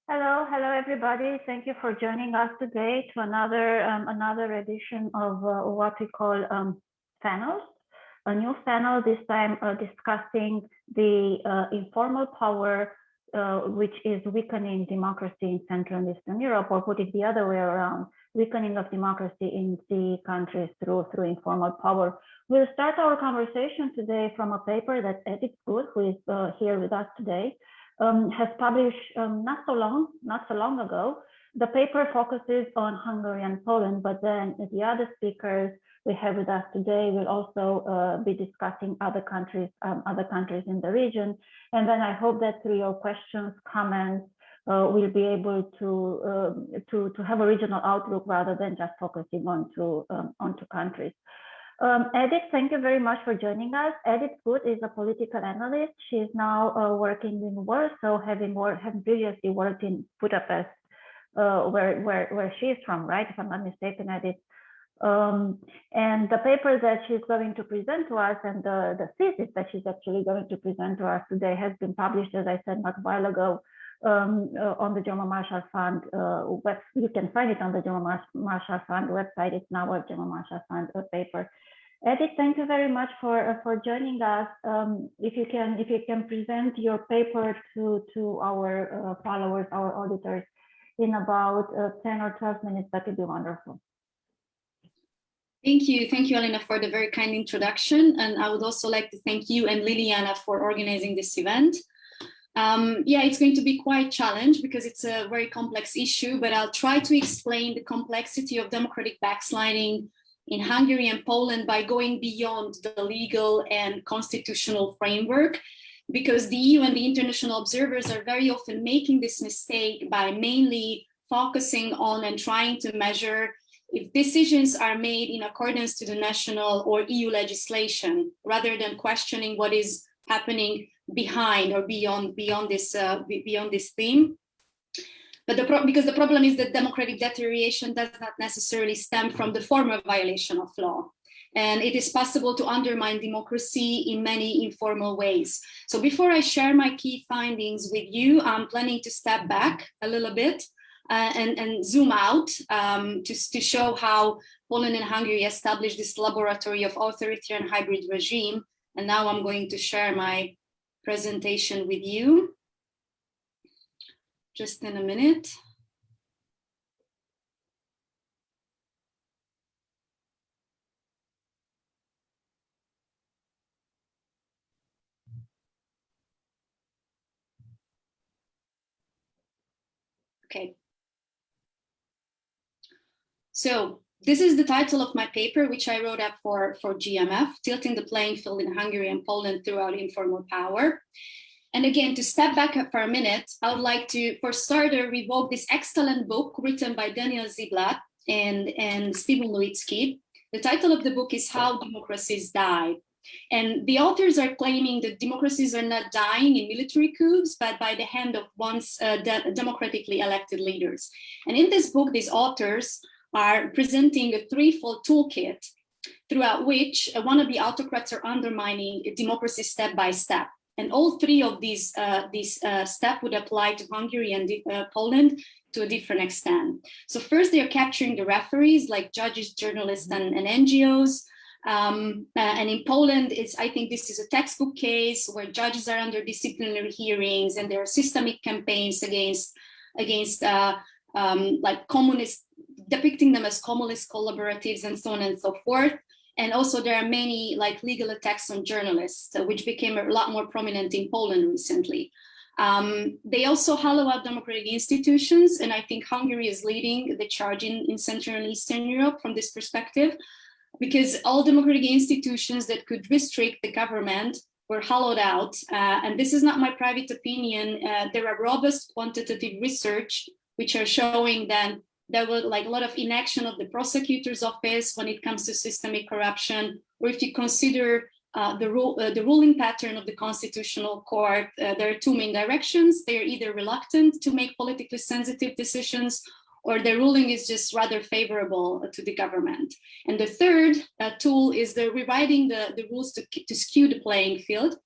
Hello everybody. Thank you for joining us today to another edition of what we call panels. A new panel this time discussing the informal power, which is weakening democracy in Central and Eastern Europe, or put it the other way around, weakening of democracy in CEE countries through informal power. We'll start our conversation today from a paper that Edith Good, who is here with us today, has published not so long ago. The paper focuses on Hungary and Poland, but then the other speakers we have with us today will also be discussing other countries in the region. And then I hope that through your questions, comments, we'll be able to have a regional outlook rather than just focusing on two countries. Edith, thank you very much for joining us. Edith Good is a political analyst. She is now working in Warsaw, having previously worked in Budapest, where she is from, right? If I'm not mistaken, Edith. And the paper that she's going to present to us and the thesis that she's actually going to present to us today has been published, as I said, not a while ago, on the German Marshall Fund web. You can find it on the German Marshall Fund website. It's now a German Marshall Fund paper. Edith, thank you very much for joining us. If you can present your paper to our followers, our auditors, in about 10 or 12 minutes, that would be wonderful. Thank you, Elena, for the very kind introduction. And I would also like to thank you and Liliana for organizing this event. Yeah, it's going to be quite challenging because it's a very complex issue, but I'll try to explain the complexity of democratic backsliding in Hungary and Poland by going beyond the legal and constitutional framework, because the EU and the international observers are very often making this mistake by mainly focusing on and trying to measure if decisions are made in accordance to the national or EU legislation, rather than questioning what is happening behind or beyond this theme. But because the problem is that democratic deterioration does not necessarily stem from the formal violation of law. And it is possible to undermine democracy in many informal ways. So before I share my key findings with you, I'm planning to step back a little bit and zoom out to show how Poland and Hungary established this laboratory of authoritarian hybrid regime. And now I'm going to share my presentation with you. Just in a minute. Okay. So this is the title of my paper, which I wrote up for GMF, Tilting the Playing Field in Hungary and Poland Throughout Informal Power. And again, to step back for a minute, I would like to, for starter, revoke this excellent book written by Daniel Ziblatt and Stephen Lewitsky. The title of the book is How Democracies Die. And the authors are claiming that democracies are not dying in military coups, but by the hand of once democratically elected leaders. And in this book, these authors are presenting a threefold toolkit throughout which one of the autocrats are undermining democracy step by step. And all three of these steps would apply to Hungary and Poland to a different extent. So first, they are capturing the referees like judges, journalists, and NGOs. And in Poland, I think this is a textbook case where judges are under disciplinary hearings, and there are systemic campaigns against like communist, depicting them as communist collaboratives and so on and so forth. And also there are many like legal attacks on journalists, which became a lot more prominent in Poland recently. They also hollow out democratic institutions, and I think Hungary is leading the charge in Central and Eastern Europe from this perspective, because all democratic institutions that could restrict the government were hollowed out. And this is not my private opinion. There are robust quantitative research which are showing that there was like a lot of inaction of the prosecutor's office when it comes to systemic corruption, or if you consider the ruling pattern of the Constitutional Court, there are two main directions. They are either reluctant to make politically sensitive decisions, or their ruling is just rather favorable to the government. And the third tool is the rewriting the rules to skew the playing field.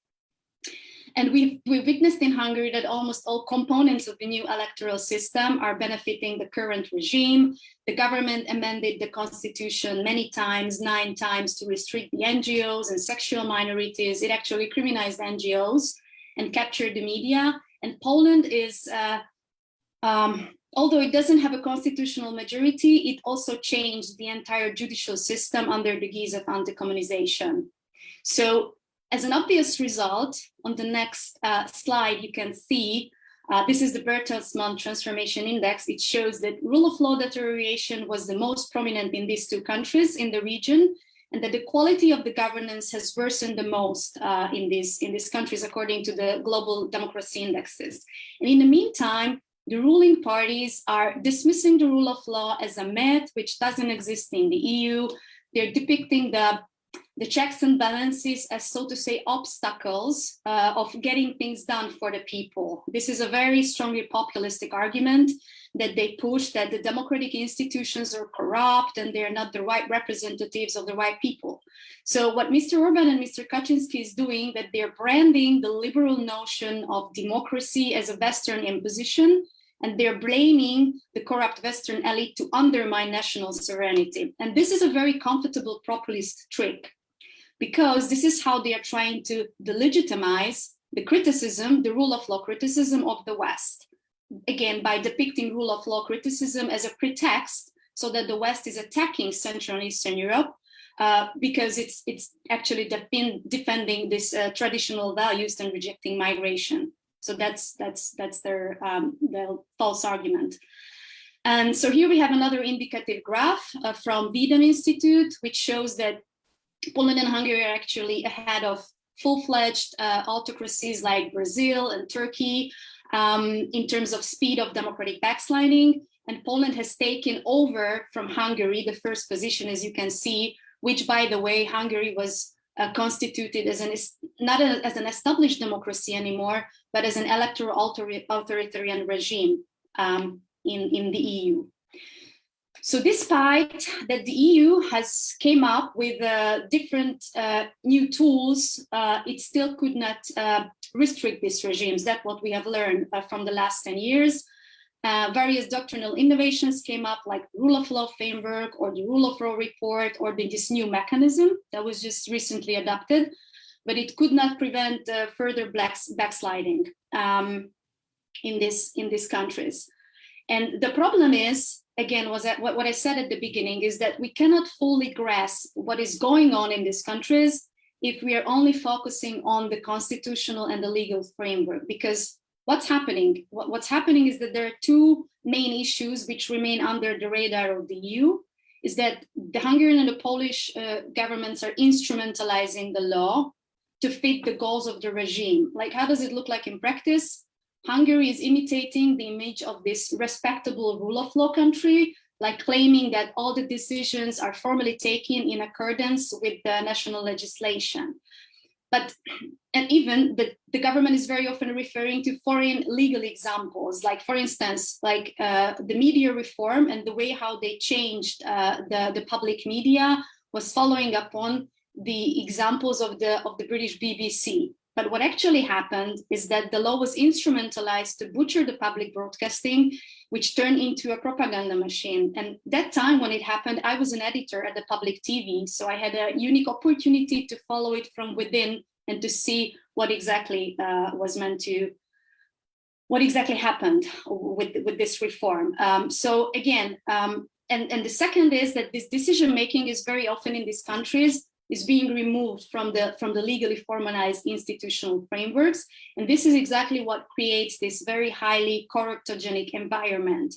And we witnessed in Hungary that almost all components of the new electoral system are benefiting the current regime. The government amended the constitution many times, 9 times, to restrict the NGOs and sexual minorities. It actually criminalized NGOs and captured the media. And Poland is, although it doesn't have a constitutional majority, it also changed the entire judicial system under the guise of anti-communization. So as an obvious result, on the next slide, you can see, this is the Bertelsmann Transformation Index. It shows that rule of law deterioration was the most prominent in these 2 countries in the region, and that the quality of the governance has worsened the most in these countries, according to the global democracy indexes. And in the meantime, the ruling parties are dismissing the rule of law as a myth, which doesn't exist in the EU. They're depicting the checks and balances as, so to say, obstacles of getting things done for the people. This is a very strongly populistic argument that they push, that the democratic institutions are corrupt and they're not the right representatives of the right people. So what Mr. Orban and Mr. Kaczynski is doing, that they're branding the liberal notion of democracy as a Western imposition, and they're blaming the corrupt Western elite to undermine national sovereignty. And this is a very comfortable populist trick, because this is how they are trying to delegitimize the criticism, the rule of law criticism of the West. Again, by depicting rule of law criticism as a pretext, so that the West is attacking Central and Eastern Europe, because it's actually defending these traditional values and rejecting migration. So that's their false argument. And so here we have another indicative graph from Vidam Institute, which shows that Poland and Hungary are actually ahead of full-fledged autocracies like Brazil and Turkey in terms of speed of democratic backsliding. And Poland has taken over from Hungary the first position, as you can see, which, by the way, Hungary was constituted as not as an established democracy anymore, but as an electoral authoritarian regime in the EU. So despite that the EU has came up with different new tools, it still could not restrict these regimes. That's what we have learned from the last 10 years. Various doctrinal innovations came up, like rule of law framework or the rule of law report, or this new mechanism that was just recently adopted, but it could not prevent further backsliding in these countries. And the problem is, again, was that what I said at the beginning is that we cannot fully grasp what is going on in these countries if we are only focusing on the constitutional and the legal framework. Because what's happening? What's happening is that there are 2 main issues which remain under the radar of the EU, is that the Hungarian and the Polish governments are instrumentalizing the law to fit the goals of the regime. Like, how does it look like in practice? Hungary is imitating the image of this respectable rule of law country, like claiming that all the decisions are formally taken in accordance with the national legislation. And even the government is very often referring to foreign legal examples, like, for instance, like the media reform and the way how they changed the public media was following upon the examples of the British BBC. But what actually happened is that the law was instrumentalized to butcher the public broadcasting, which turned into a propaganda machine. And that time when it happened, I was an editor at the public TV. So I had a unique opportunity to follow it from within and to see what exactly what exactly happened with this reform. So again, and the second is that this decision making is very often in these countries is being removed from the legally formalized institutional frameworks. And this is exactly what creates this very highly corruptogenic environment.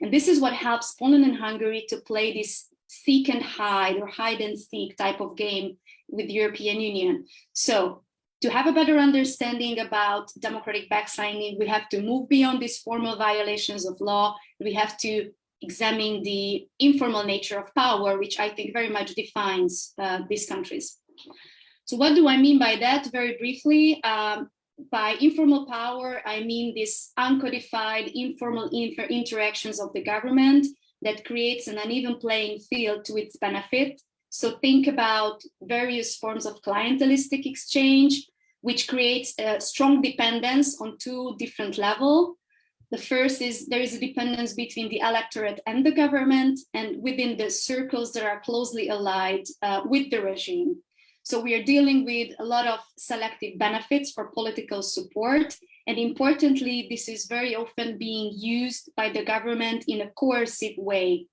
And this is what helps Poland and Hungary to play this seek and hide or hide and seek type of game with the European Union. So to have a better understanding about democratic backsliding, we have to move beyond these formal violations of law. We have to examine the informal nature of power, which I think very much defines these countries. So what do I mean by that? Very briefly, by informal power, I mean this uncodified informal interactions of the government that creates an uneven playing field to its benefit. So think about various forms of clientelistic exchange, which creates a strong dependence on two different levels. The first is there is a dependence between the electorate and the government, and within the circles that are closely allied with the regime. So we are dealing with a lot of selective benefits for political support. And importantly, this is very often being used by the government in a coercive way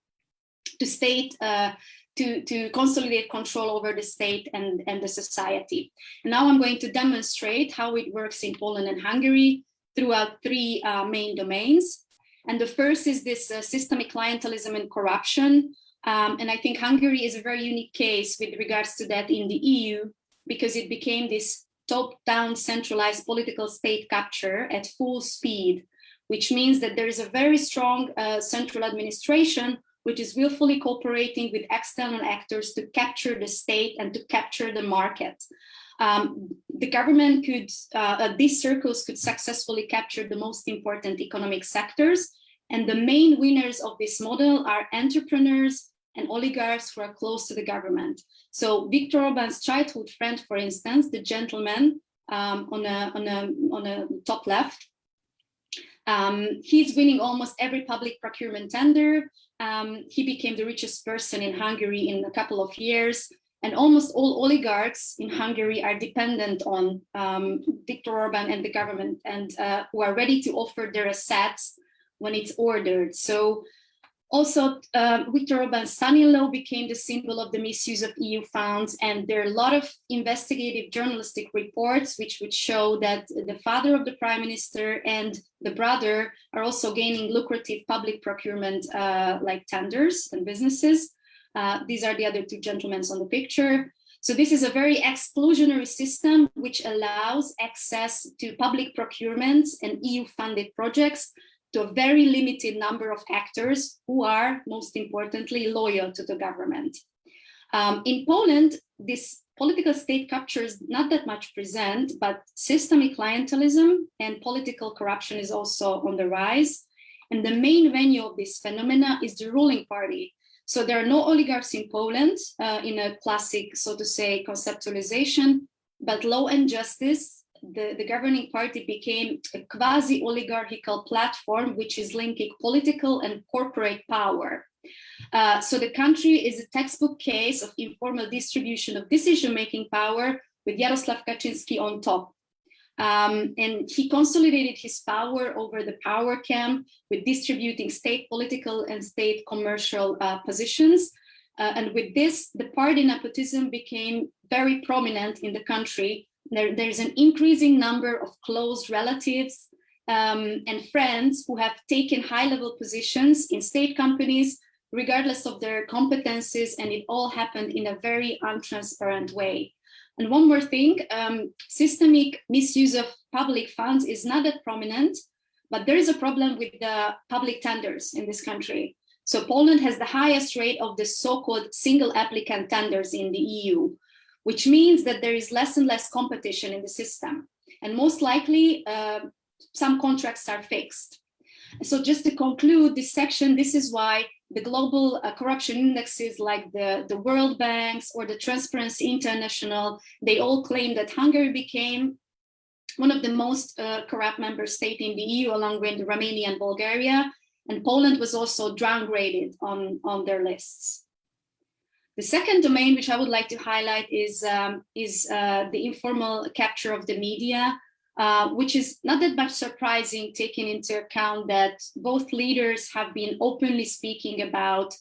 to consolidate control over the state and the society. And now I'm going to demonstrate how it works in Poland and Hungary throughout three main domains. And the first is this systemic clientelism and corruption. And I think Hungary is a very unique case with regards to that in the EU, because it became this top-down centralized political state capture at full speed, which means that there is a very strong central administration which is willfully cooperating with external actors to capture the state and to capture the market. The government could, these circles could successfully capture the most important economic sectors. And the main winners of this model are entrepreneurs and oligarchs who are close to the government. So Viktor Orbán's childhood friend, for instance, the gentleman on a top left, he's winning almost every public procurement tender. He became the richest person in Hungary in a couple of years. And almost all oligarchs in Hungary are dependent on Viktor Orbán and the government, and who are ready to offer their assets when it's ordered. So also, Viktor Orbán's son-in-law became the symbol of the misuse of EU funds, and there are a lot of investigative journalistic reports which would show that the father of the prime minister and the brother are also gaining lucrative public procurement like tenders and businesses. These are the other two gentlemen on the picture. So this is a very exclusionary system which allows access to public procurements and EU-funded projects to a very limited number of actors who are, most importantly, loyal to the government. In Poland, this political state capture is not that much present, but systemic clientelism and political corruption is also on the rise. And the main venue of this phenomena is the ruling party. So there are no oligarchs in Poland in a classic, so to say, conceptualization, but Law and Justice, the governing party, became a quasi-oligarchical platform which is linking political and corporate power. So the country is a textbook case of informal distribution of decision-making power with Jarosław Kaczynski on top. And he consolidated his power over the power camp with distributing state political and state commercial positions. And with this, the party nepotism became very prominent in the country. There's an increasing number of close relatives and friends who have taken high-level positions in state companies, regardless of their competencies, and it all happened in a very untransparent way. And one more thing, systemic misuse of public funds is not that prominent, but there is a problem with the public tenders in this country. So Poland has the highest rate of the so-called single applicant tenders in the EU, which means that there is less and less competition in the system. And most likely, some contracts are fixed. So just to conclude this section, this is why the global corruption indexes like the World Banks or the Transparency International, they all claim that Hungary became one of the most corrupt member states in the EU, along with Romania and Bulgaria. And Poland was also downgraded on their lists. The second domain which I would like to highlight is the informal capture of the media, which is not that much surprising, taking into account that both leaders have been openly speaking about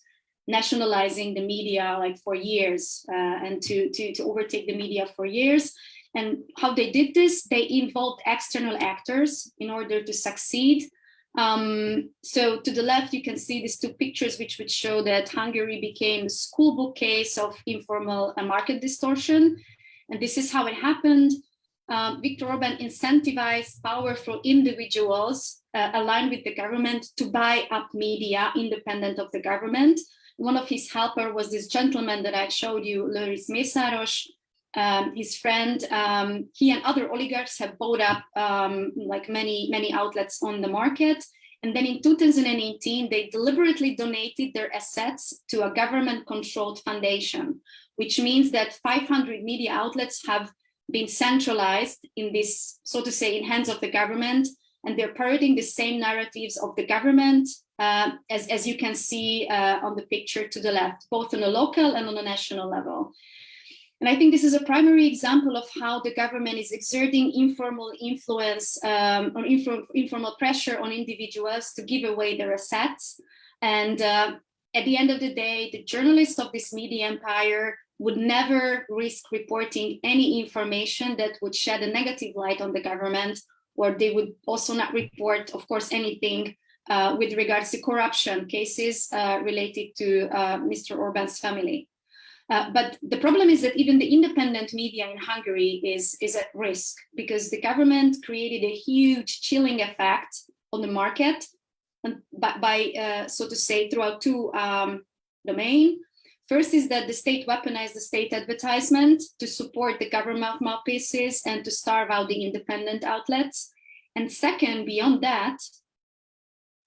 nationalizing the media like for years and to overtake the media for years. And how they did this, they involved external actors in order to succeed. So to the left, you can see these two pictures, which would show that Hungary became a schoolbook case of informal market distortion. And this is how it happened. Viktor Orbán incentivized powerful individuals aligned with the government to buy up media independent of the government. One of his helpers was this gentleman that I showed you, Lőrinc Mészáros, his friend. He and other oligarchs have bought up like many outlets on the market. And then in 2018, they deliberately donated their assets to a government-controlled foundation, which means that 500 media outlets have been centralized in this, so to say, in hands of the government, and they're parroting the same narratives of the government, as you can see on the picture to the left, both on a local and on a national level. And I think this is a primary example of how the government is exerting informal influence or informal pressure on individuals to give away their assets. And at the end of the day, the journalists of this media empire would never risk reporting any information that would shed a negative light on the government, or they would also not report, of course, anything with regards to corruption cases related to Mr. Orbán's family. But the problem is that even the independent media in Hungary is at risk, because the government created a huge chilling effect on the market by so to say, throughout two domains. First is that the state weaponized the state advertisement to support the government mouthpieces and to starve out the independent outlets. And second, beyond that,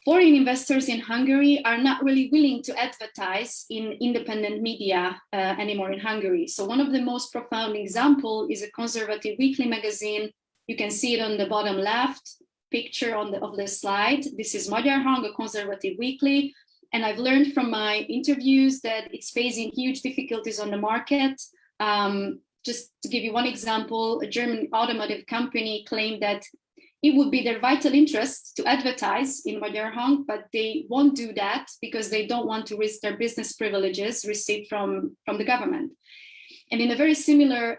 foreign investors in Hungary are not really willing to advertise in independent media anymore in Hungary. So one of the most profound examples is a conservative weekly magazine. You can see it on the bottom left picture of the slide. This is Magyar Hang, a conservative weekly. And I've learned from my interviews that it's facing huge difficulties on the market. Just to give you one example, a German automotive company claimed that it would be their vital interest to advertise in Magyar Hang, but they won't do that because they don't want to risk their business privileges received from the government. And in a very similar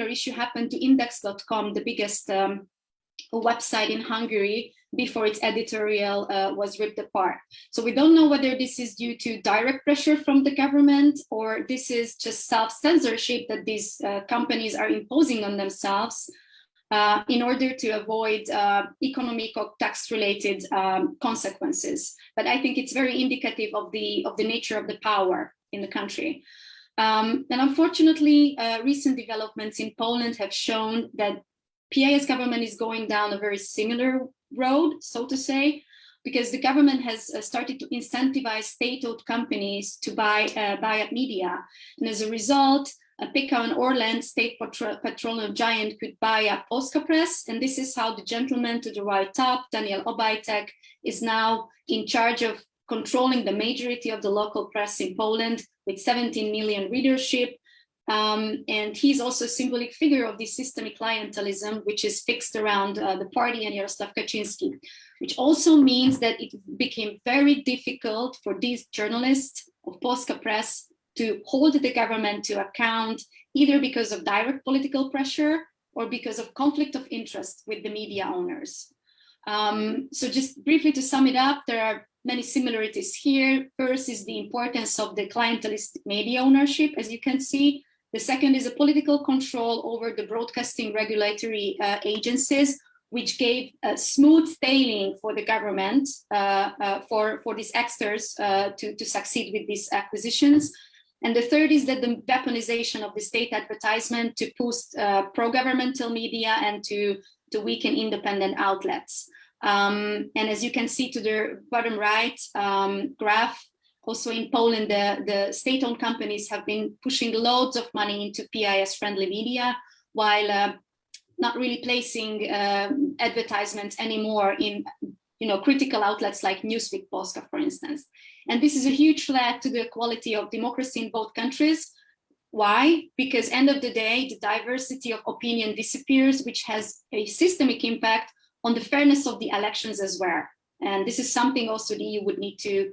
issue happened to index.com, the biggest website in Hungary, before its editorial was ripped apart. So we don't know whether this is due to direct pressure from the government, or this is just self-censorship that these companies are imposing on themselves in order to avoid economic or tax-related consequences. But I think it's very indicative of the nature of the power in the country. And unfortunately, recent developments in Poland have shown that PIS government is going down a very similar road, so to say, because the government has started to incentivize state-owned companies to buy up media. And as a result, Pekao and Orlen, state petroleum giant, could buy up Polska Press. And this is how the gentleman to the right top, Daniel Obajtek, is now in charge of controlling the majority of the local press in Poland with 17 million readership. And he's also a symbolic figure of this systemic clientelism, which is fixed around the party and Jarosław Kaczynski, which also means that it became very difficult for these journalists of Polska Press to hold the government to account, either because of direct political pressure or because of conflict of interest with the media owners. So just briefly to sum it up, there are many similarities here. First is the importance of the clientelistic media ownership, as you can see. The second is a political control over the broadcasting regulatory agencies, which gave a smooth sailing for the government, for these actors to succeed with these acquisitions. And the third is that the weaponization of the state advertisement to boost pro-governmental media and to weaken independent outlets. And as you can see to the bottom right graph, also in Poland, the state-owned companies have been pushing loads of money into PIS-friendly media, while not really placing advertisements anymore in critical outlets like Newsweek Polska, for instance. And this is a huge threat to the quality of democracy in both countries. Why? Because end of the day, the diversity of opinion disappears, which has a systemic impact on the fairness of the elections as well. And this is something also the EU would need to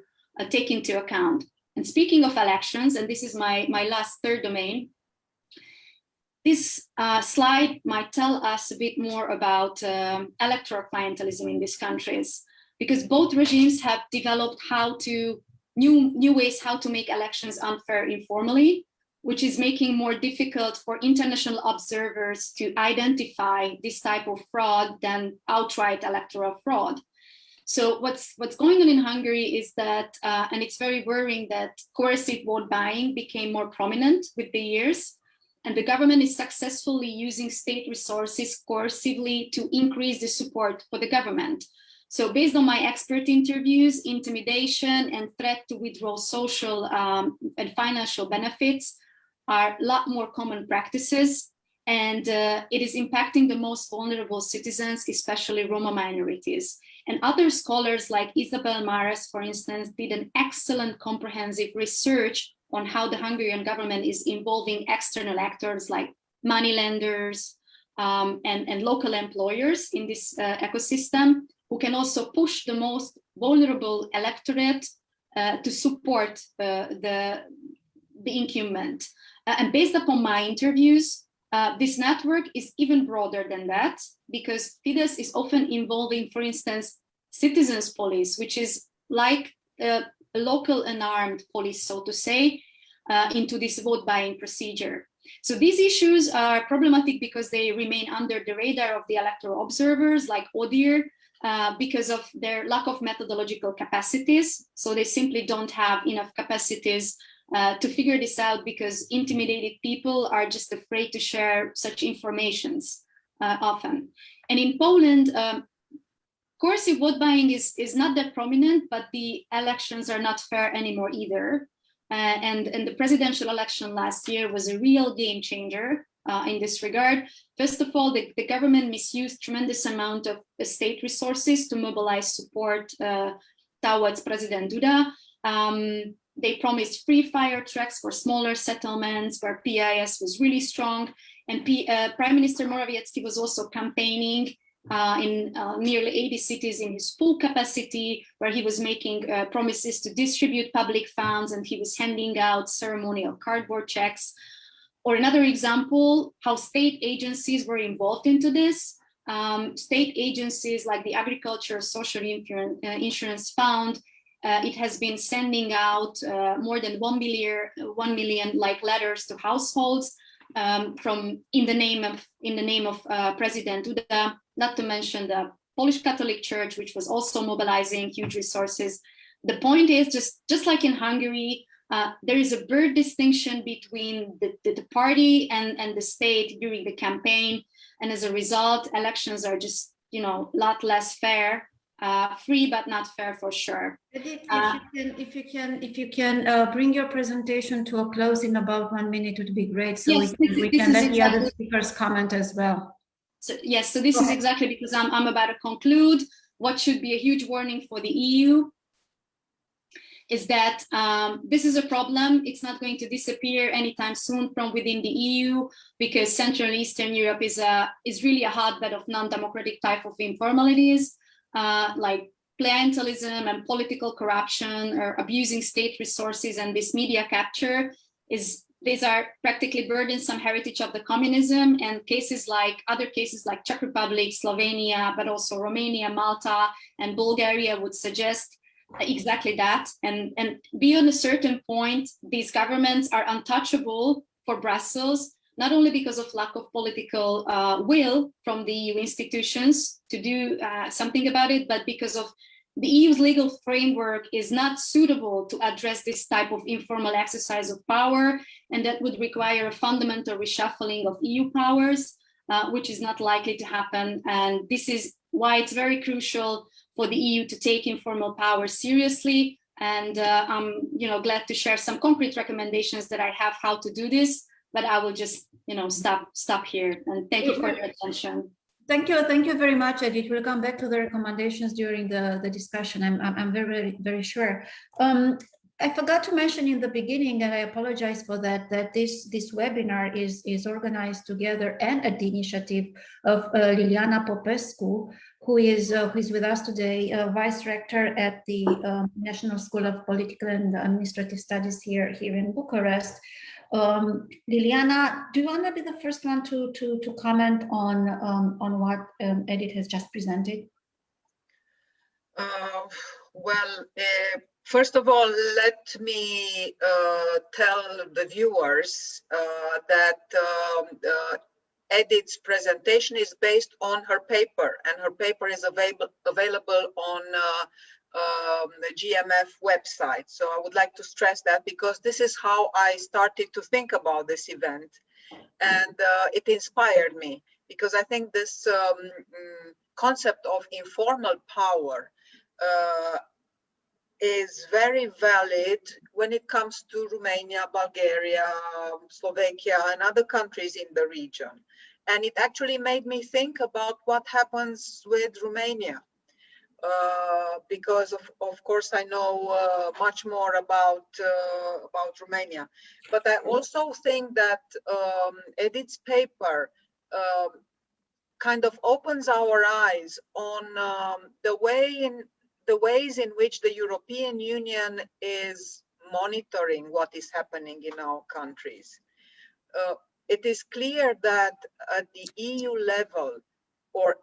take into account. And speaking of elections, and this is my last third domain, this slide might tell us a bit more about electoral clientelism in these countries, because both regimes have developed new ways how to make elections unfair informally, which is making more difficult for international observers to identify this type of fraud than outright electoral fraud. So what's going on in Hungary is that, and it's very worrying, that coercive vote buying became more prominent with the years, and the government is successfully using state resources coercively to increase the support for the government. So based on my expert interviews, intimidation and threat to withdraw social and financial benefits are a lot more common practices. and it is impacting the most vulnerable citizens, especially Roma minorities. And other scholars like Isabel Mares, for instance, did an excellent comprehensive research on how the Hungarian government is involving external actors like moneylenders and local employers in this ecosystem, who can also push the most vulnerable electorate to support the incumbent. And based upon my interviews, this network is even broader than that, because Fidesz is often involving, for instance, citizens police, which is like a local unarmed police, so to say, into this vote buying procedure. So these issues are problematic because they remain under the radar of the electoral observers like ODIHR, because of their lack of methodological capacities. So they simply don't have enough capacities to figure this out, because intimidated people are just afraid to share such informations often. And in Poland, coercive vote buying is not that prominent, but the elections are not fair anymore either. And the presidential election last year was a real game changer in this regard. First of all, the government misused tremendous amount of state resources to mobilize support towards President Duda. They promised free fire trucks for smaller settlements where PIS was really strong. And Prime Minister Morawiecki was also campaigning in nearly 80 cities in his full capacity, where he was making promises to distribute public funds, and he was handing out ceremonial cardboard checks. Or another example, how state agencies were involved into this. State agencies like the Agriculture Social Insurance Fund, it has been sending out more than 1 million like letters to households in the name of President Duda, not to mention the Polish Catholic Church, which was also mobilizing huge resources. The point is, just like in Hungary, there is a blurred distinction between the party and the state during the campaign, and as a result, elections are just a lot less fair. Free but not fair for sure. Edith, if you can bring your presentation to a close in about 1 minute, it would be great. So yes, we can let the other speakers comment as well. So yes, so this is exactly because I'm about to conclude. What should be a huge warning for the EU is that this is a problem. It's not going to disappear anytime soon from within the EU, because Central and Eastern Europe is really a hotbed of non-democratic type of informalities. Like clientelism and political corruption, or abusing state resources, and this media capture these are practically burdensome heritage of the communism, and other cases like Czech Republic, Slovenia, but also Romania, Malta, and Bulgaria would suggest exactly that. And beyond a certain point, these governments are untouchable for Brussels, not only because of lack of political will from the EU institutions to do something about it, but because of the EU's legal framework is not suitable to address this type of informal exercise of power, and that would require a fundamental reshuffling of EU powers, which is not likely to happen. And this is why it's very crucial for the EU to take informal power seriously. And I'm glad to share some concrete recommendations that I have how to do this. But I will just, stop here. And thank you for your attention. Thank you very much, Edith. We'll come back to the recommendations during the discussion. I'm very, very sure. I forgot to mention in the beginning, and I apologize for that, that this webinar is organized together and at the initiative of Liliana Popescu, who is with us today, Vice Rector at the National School of Political and Administrative Studies here in Bucharest. Liliana, do you want to be the first one to comment on what Edith has just presented? First of all, let me tell the viewers that Edith's presentation is based on her paper, and her paper is available on the GMF website. So I would like to stress that, because this is how I started to think about this event, and it inspired me, because I think this concept of informal power is very valid when it comes to Romania, Bulgaria, Slovakia, and other countries in the region. And it actually made me think about what happens with Romania. Because of course I know much more about Romania, but I also think that Edith's paper kind of opens our eyes on the ways in which the European Union is monitoring what is happening in our countries. It is clear that at the EU level, or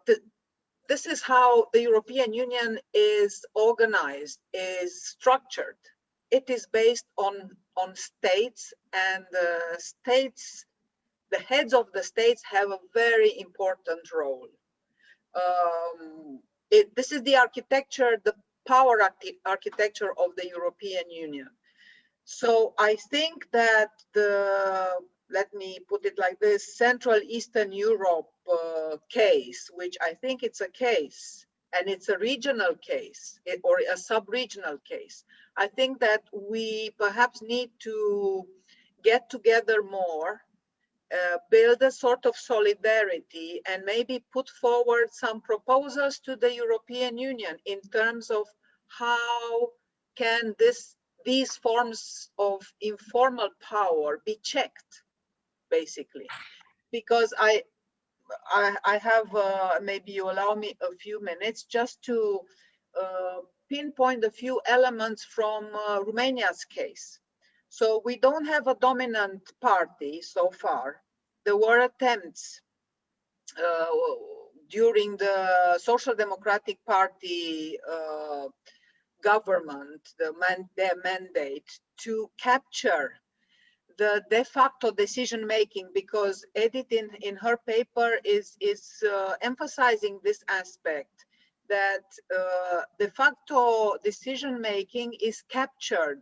this is how the European Union is organized, is structured. It is based on states, and the heads of the states have a very important role. This is the architecture, the power architecture of the European Union. So I think that let me put it like this, Central Eastern Europe case, which I think it's a case, and it's a regional case or a sub-regional case. I think that we perhaps need to get together more, build a sort of solidarity, and maybe put forward some proposals to the European Union in terms of how can these forms of informal power be checked, basically. Because I have, maybe you allow me a few minutes just to pinpoint a few elements from Romania's case. So we don't have a dominant party so far. There were attempts during the Social Democratic Party government, their mandate, to capture the de facto decision making, because Edith in her paper is emphasizing this aspect, that de facto decision making is captured.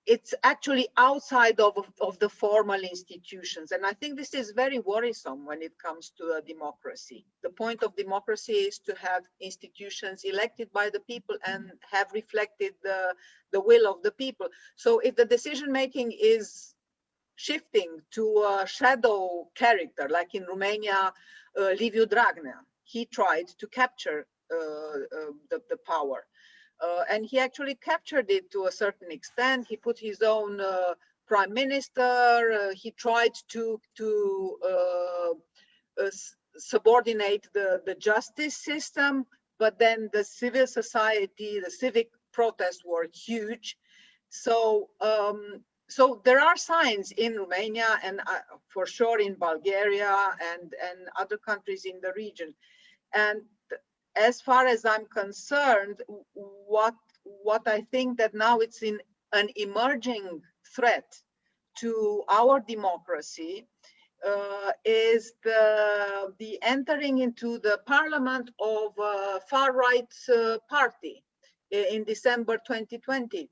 It's actually outside of the formal institutions. And I think this is very worrisome when it comes to a democracy. The point of democracy is to have institutions elected by the people and have reflected the will of the people. So if the decision-making is shifting to a shadow character, like in Romania, Liviu Dragnea, he tried to capture the power. And he actually captured it to a certain extent. He put his own prime minister. He tried to subordinate the justice system, but then the civil society, the civic protests were huge. So, so there are signs in Romania, and for sure in Bulgaria and other countries in the region. And as far as I'm concerned, what I think that now it's in an emerging threat to our democracy is the entering into the parliament of a far-right party in December 2020.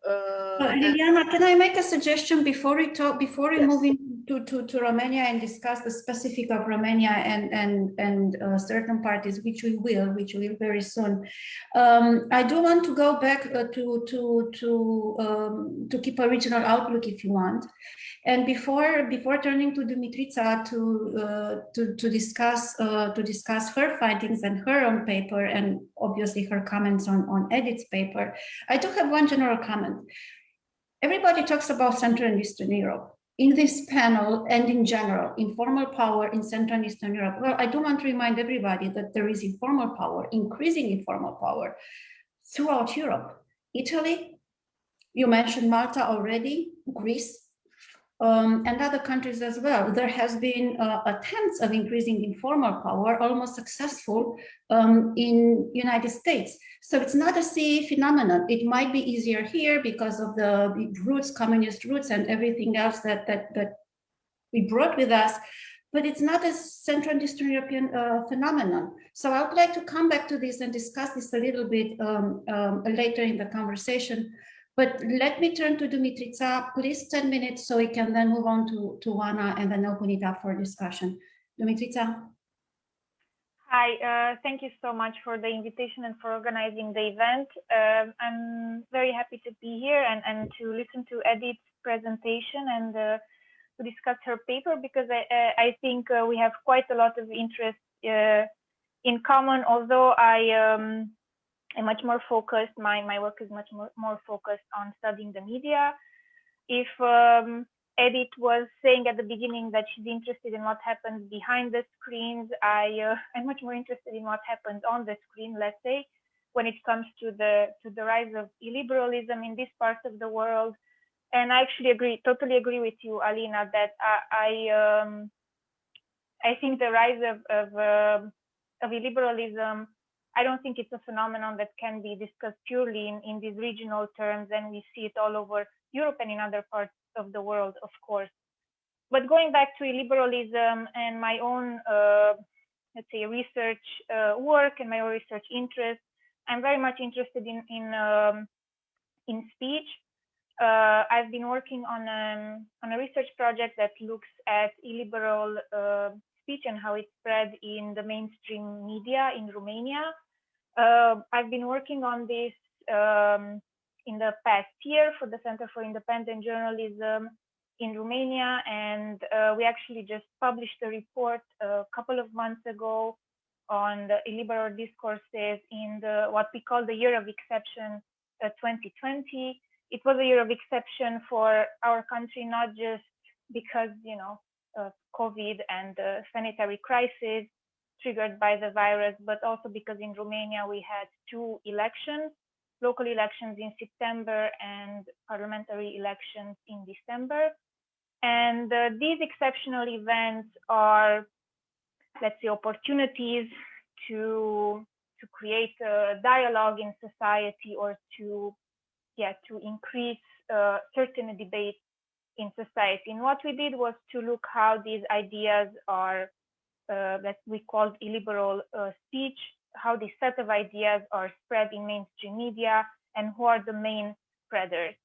Liliana, can I make a suggestion before we yes. move into Romania and discuss the specific of Romania and certain parties, which we will very soon. I do want to go back to keep a regional outlook, if you want. And before turning to Dumitrița to discuss her findings and her own paper, and obviously her comments on Edith's paper, I do have one general comment. Everybody talks about Central and Eastern Europe in this panel and in general, informal power in Central and Eastern Europe. Well, I do want to remind everybody that there is informal power, increasing informal power throughout Europe. Italy, you mentioned Malta already, Greece, and other countries as well. There has been attempts of increasing informal power, almost successful in United States. So it's not a CEE phenomenon. It might be easier here because of the roots, communist roots, and everything else that we brought with us, but it's not a Central and Eastern European phenomenon. So I would like to come back to this and discuss this a little bit later in the conversation. But let me turn to Dumitrița, please 10 minutes so we can then move on to Oana and then open it up for discussion. Dumitrița. Hi, thank you so much for the invitation and for organizing the event. I'm very happy to be here and to listen to Edith's presentation and to discuss her paper, because I think we have quite a lot of interest in common, although I'm much more focused, my work is much more focused on studying the media. If Edith was saying at the beginning that she's interested in what happens behind the screens, I'm much more interested in what happens on the screen, let's say, when it comes to the rise of illiberalism in this part of the world. And I actually totally agree with you, Alina, that I think the rise of illiberalism, I don't think it's a phenomenon that can be discussed purely in these regional terms, and we see it all over Europe and in other parts of the world, of course. But going back to illiberalism and my own, let's say, research work and my own research interests, I'm very much interested in speech. I've been working on a research project that looks at illiberal speech and how it spread in the mainstream media in Romania. I've been working on this in the past year for the Center for Independent Journalism in Romania, and we actually just published a report a couple of months ago on the illiberal discourses in what we call the Year of Exception 2020. It was a year of exception for our country, not just because, COVID and the sanitary crisis triggered by the virus, but also because in Romania we had two elections, local elections in September and parliamentary elections in December. And these exceptional events are, let's say, opportunities to create a dialogue in society, or to increase certain debates in society. And what we did was to look how these ideas are, that we called illiberal speech, how this set of ideas are spread in mainstream media, and who are the main spreaders.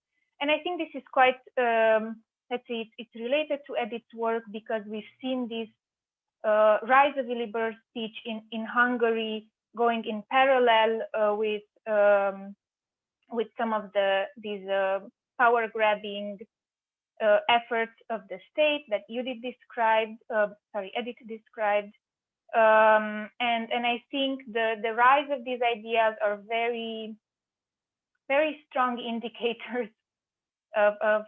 And I think this is quite, let's say, it's related to Edith's work, because we've seen this rise of illiberal speech in Hungary going in parallel with some of these power grabbing efforts of the state that Edith described. And I think the rise of these ideas are very, very strong indicators of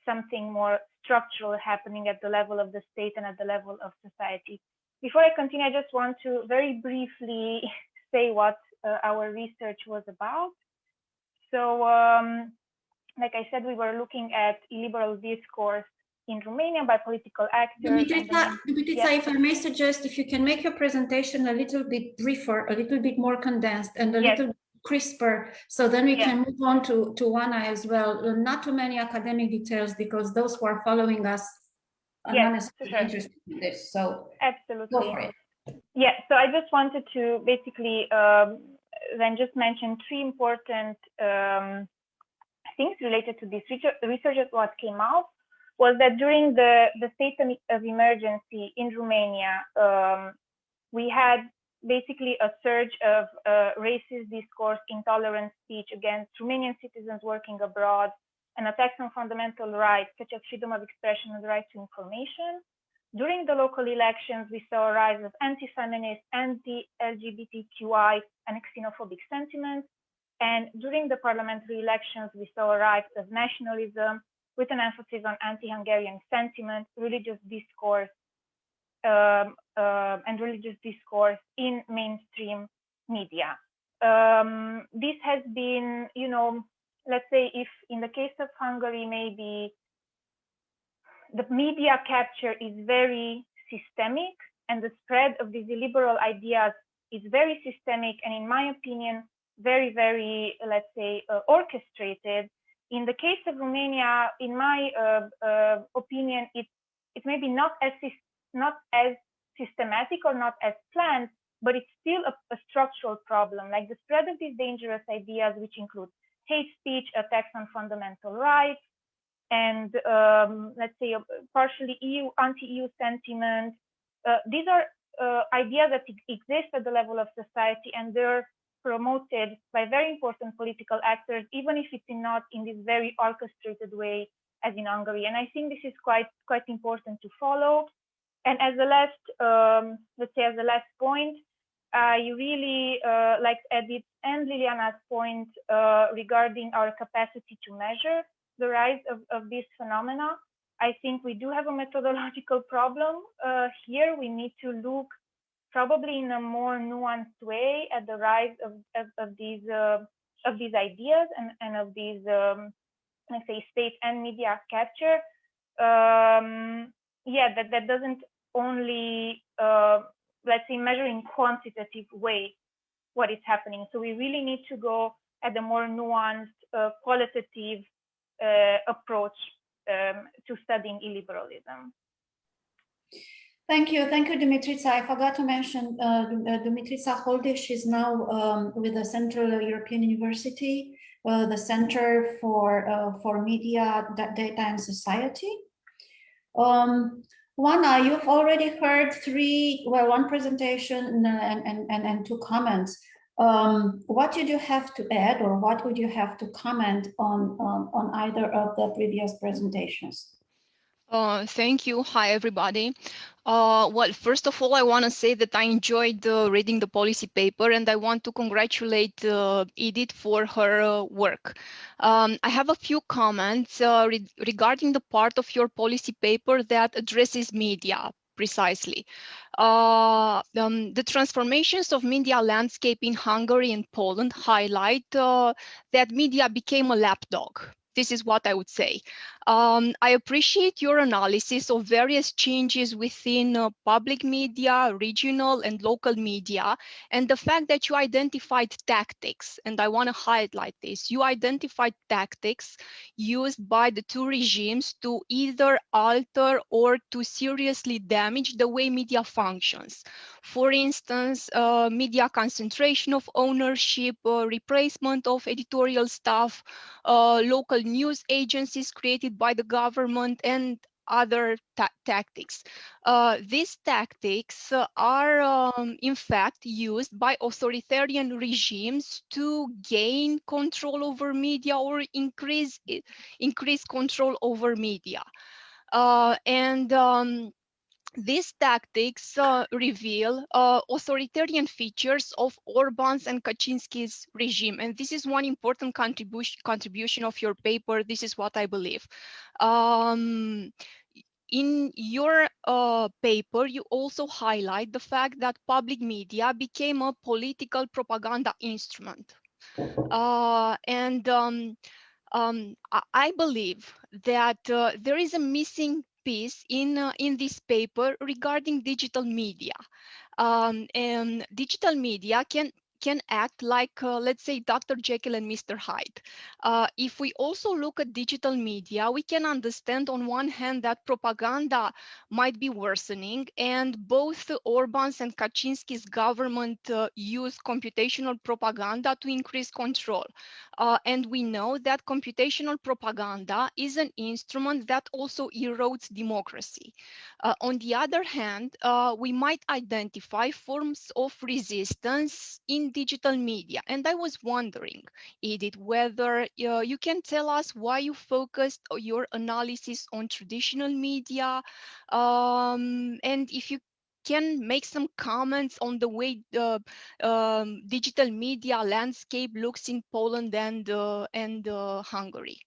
something more structural happening at the level of the state and at the level of society. Before I continue, I just want to very briefly say what our research was about. So, like I said, we were looking at illiberal discourse in Romania by political actors. Dimitrița, if I may suggest, if you can make your presentation a little bit briefer, a little bit more condensed, and a little bit crisper, so then we can move on to Oana as well. Not too many academic details, because those who are following us are not necessarily interested in this. So absolutely, go for it. Yeah, so I just wanted to basically then just mention three important things related to this research. What came out was that during the state of emergency in Romania, we had basically a surge of racist discourse, intolerant speech against Romanian citizens working abroad, and attacks on fundamental rights such as freedom of expression and the right to information. During the local elections, we saw a rise of anti-feminist, anti-LGBTQI, and xenophobic sentiments. And during the parliamentary elections, we saw a rise of nationalism with an emphasis on anti-Hungarian sentiment, religious discourse, and religious discourse in mainstream media. This has been, let's say, if in the case of Hungary, maybe the media capture is very systemic, and the spread of these illiberal ideas is very systemic, and in my opinion, very, very, let's say, orchestrated. In the case of Romania, in my opinion, it's maybe not as systematic or not as planned, but it's still a structural problem. Like the spread of these dangerous ideas, which include hate speech, attacks on fundamental rights, and let's say partially anti-EU sentiment. These are ideas that exist at the level of society, and they're promoted by very important political actors, even if it's not in this very orchestrated way as in Hungary. And I think this is quite important to follow. And as the last, let's say, as the last point, I really like Edith and Liliana's point regarding our capacity to measure the rise of this phenomena. I think we do have a methodological problem here. We need to look probably in a more nuanced way at the rise of these ideas and of these, let's say, state and media capture. Yeah, that doesn't only, let's say, measure in quantitative way what is happening. So we really need to go at a more nuanced, qualitative approach to studying illiberalism. Thank you, Dimitrița. I forgot to mention Dimitrița Holdish is now with the Central European University, the Center for Media, Data and Society. Juana, you've already heard one presentation and 2 comments. What did you have to add, or what would you have to comment on either of the previous presentations? Thank you. Hi, everybody. Well, first of all, I want to say that I enjoyed reading the policy paper, and I want to congratulate Edith for her work. I have a few comments regarding the part of your policy paper that addresses media precisely. The transformations of media landscape in Hungary and Poland highlight that media became a lapdog. This is what I would say. I appreciate your analysis of various changes within public media, regional and local media, and the fact that you identified tactics, and I want to highlight this. You identified tactics used by the 2 regimes to either alter or to seriously damage the way media functions. For instance, media concentration of ownership, replacement of editorial staff, local news agencies created by the government, and other tactics. These tactics are in fact used by authoritarian regimes to gain control over media or increase control over media. These tactics reveal authoritarian features of Orban's and Kaczynski's regime. And this is one important contribution of your paper. This is what I believe. In your paper, you also highlight the fact that public media became a political propaganda instrument. I believe that there is a missing piece in this paper regarding digital media. And digital media can act like, let's say, Dr. Jekyll and Mr. Hyde. If we also look at digital media, we can understand on one hand that propaganda might be worsening, and both Orban's and Kaczynski's government use computational propaganda to increase control. And we know that computational propaganda is an instrument that also erodes democracy. On the other hand, we might identify forms of resistance in digital media. And I was wondering, Edith, whether you can tell us why you focused your analysis on traditional media, and if you can make some comments on the way the digital media landscape looks in Poland and Hungary.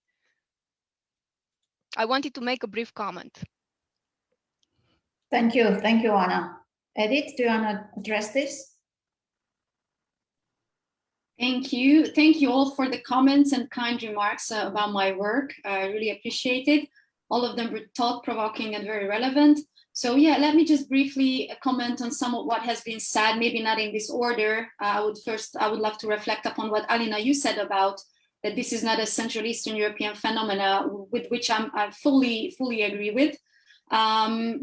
I wanted to make a brief comment. Thank you, Anna. Edith, do you want to address this? Thank you all for the comments and kind remarks about my work. I really appreciate it. All of them were thought-provoking and very relevant. So yeah, let me just briefly comment on some of what has been said, maybe not in this order. I would love to reflect upon what Alina, you said about that this is not a Central Eastern European phenomena, with which I fully agree with.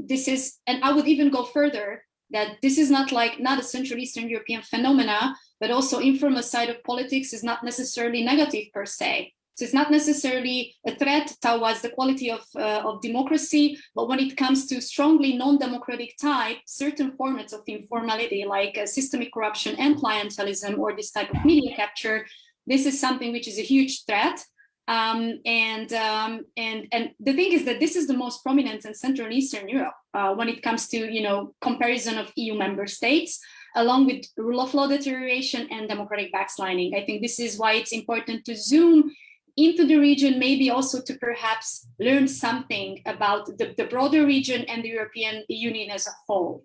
This is, and I would even go further, that this is not a Central Eastern European phenomena, but also informal side of politics is not necessarily negative per se. So it's not necessarily a threat towards the quality of democracy, but when it comes to strongly non-democratic type, certain formats of informality like systemic corruption and clientelism or this type of media capture, this is something which is a huge threat. And the thing is that this is the most prominent in Central and Eastern Europe when it comes to, you know, comparison of EU member states, along with rule of law deterioration and democratic backsliding. I think this is why it's important to zoom into the region, maybe also to perhaps learn something about the broader region and the European Union as a whole.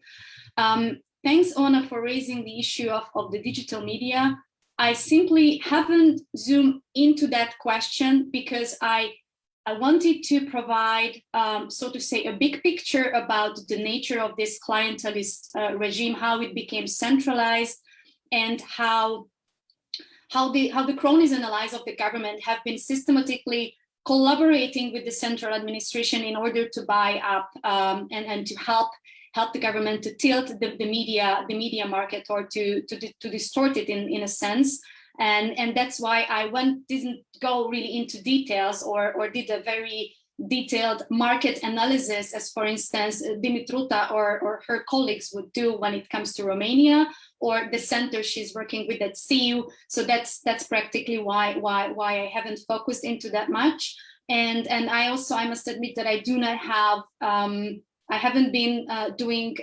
Thanks, Ona, for raising the issue of the digital media. I simply haven't zoomed into that question because I wanted to provide, so to say, a big picture about the nature of this clientelist regime, how it became centralized, and how the cronies and allies of the government have been systematically collaborating with the central administration in order to buy up and to help the government to tilt the media market or to distort it in a sense. And that's why I didn't go really into details or did a very detailed market analysis, as for instance, Dimitruta or her colleagues would do when it comes to Romania or the center she's working with at CEE. So that's practically why I haven't focused into that much. And I also, I must admit that I do not have, I haven't been doing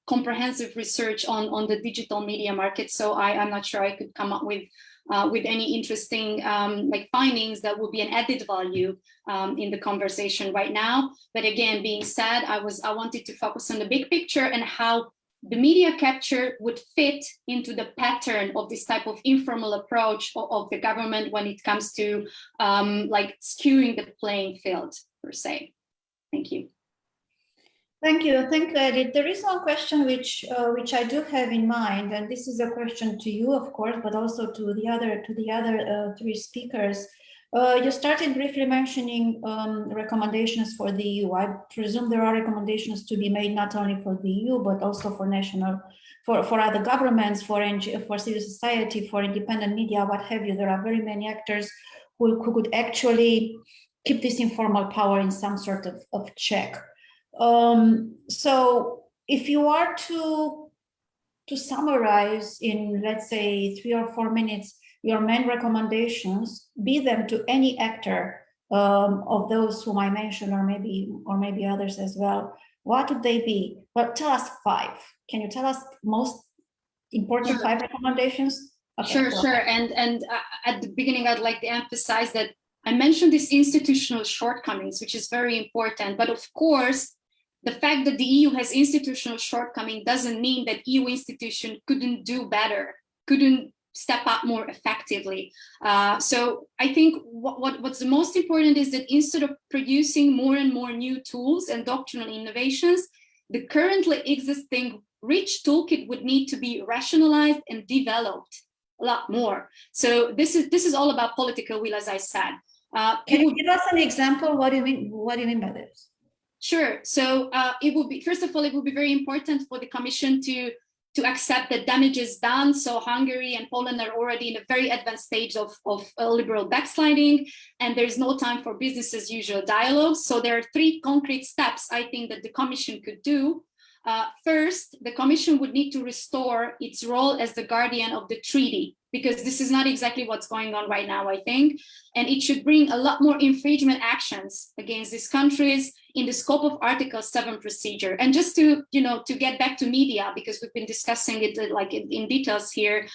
comprehensive research on the digital media market. So I'm not sure I could come up with any interesting like findings that would be an added value in the conversation right now. But again, being said, I wanted to focus on the big picture and how the media capture would fit into the pattern of this type of informal approach of the government when it comes to like skewing the playing field per se. Thank you. Thank you, Edith. There is one question which I do have in mind, and this is a question to you, of course, but also to the other three speakers. You started briefly mentioning recommendations for the EU. I presume there are recommendations to be made not only for the EU, but also for for other governments, for civil society, for independent media, what have you. There are very many actors who could actually keep this informal power in some sort of check. So if you are to summarize in, let's say, 3 or 4 minutes, your main recommendations, be them to any actor of those whom I mentioned, or maybe others as well, what would they be? Well, tell us 5. Can you tell us most important Sure. 5 recommendations? Okay, sure. And at the beginning, I'd like to emphasize that I mentioned these institutional shortcomings, which is very important. But of course, the fact that the EU has institutional shortcoming doesn't mean that EU institutions couldn't do better, couldn't step up more effectively. So I think what's the most important is that instead of producing more and more new tools and doctrinal innovations, the currently existing rich toolkit would need to be rationalized and developed a lot more. So this is all about political will, as I said. Can you give us an example? What do you mean? What do you mean by this? Sure. So it would be, first of all, it would be very important for the Commission to accept that damage is done. So Hungary and Poland are already in a very advanced stage of liberal backsliding, and there's no time for business as usual dialogues. So there are 3 concrete steps I think that the Commission could do. First, the Commission would need to restore its role as the guardian of the treaty, because this is not exactly what's going on right now, I think. And it should bring a lot more infringement actions against these countries in the scope of Article 7 procedure. And just to get back to media, because we've been discussing it like in details here,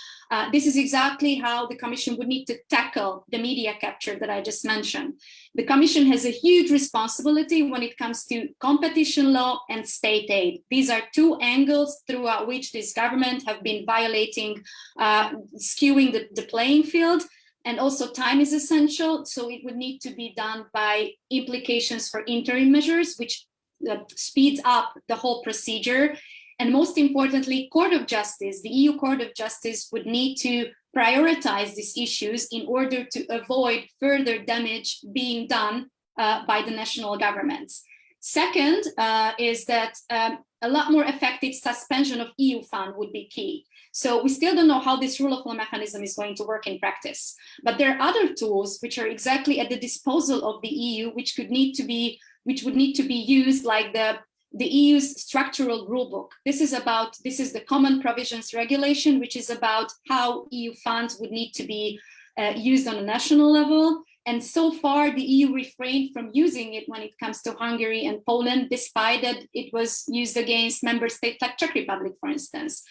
this is exactly how the Commission would need to tackle the media capture that I just mentioned. The Commission has a huge responsibility when it comes to competition law and state aid. These are 2 angles throughout which this government have been violating, skewing the playing field. And also time is essential, so it would need to be done by implications for interim measures, which speeds up the whole procedure. And most importantly, Court of Justice, the EU Court of Justice would need to prioritize these issues in order to avoid further damage being done by the national governments. Second is that a lot more effective suspension of EU fund would be key. So we still don't know how this rule of law mechanism is going to work in practice. But there are other tools which are exactly at the disposal of the EU, which would need to be used, like the EU's structural rulebook. This is the common provisions regulation, which is about how EU funds would need to be used on a national level. And so far, the EU refrained from using it when it comes to Hungary and Poland, despite that it was used against member states like Czech Republic, for instance.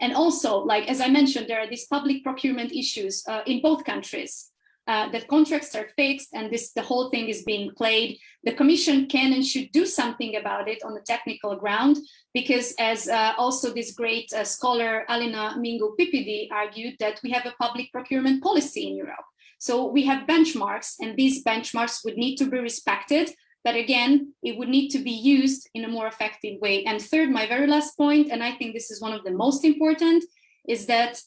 And also, like, as I mentioned, there are these public procurement issues in both countries. That contracts are fixed and the whole thing is being played. The Commission can and should do something about it on the technical ground, because as also this great scholar Alina Mingu-Pipidi argued, that we have a public procurement policy in Europe. So we have benchmarks, and these benchmarks would need to be respected, but again, it would need to be used in a more effective way. And third, my very last point, and I think this is one of the most important, is that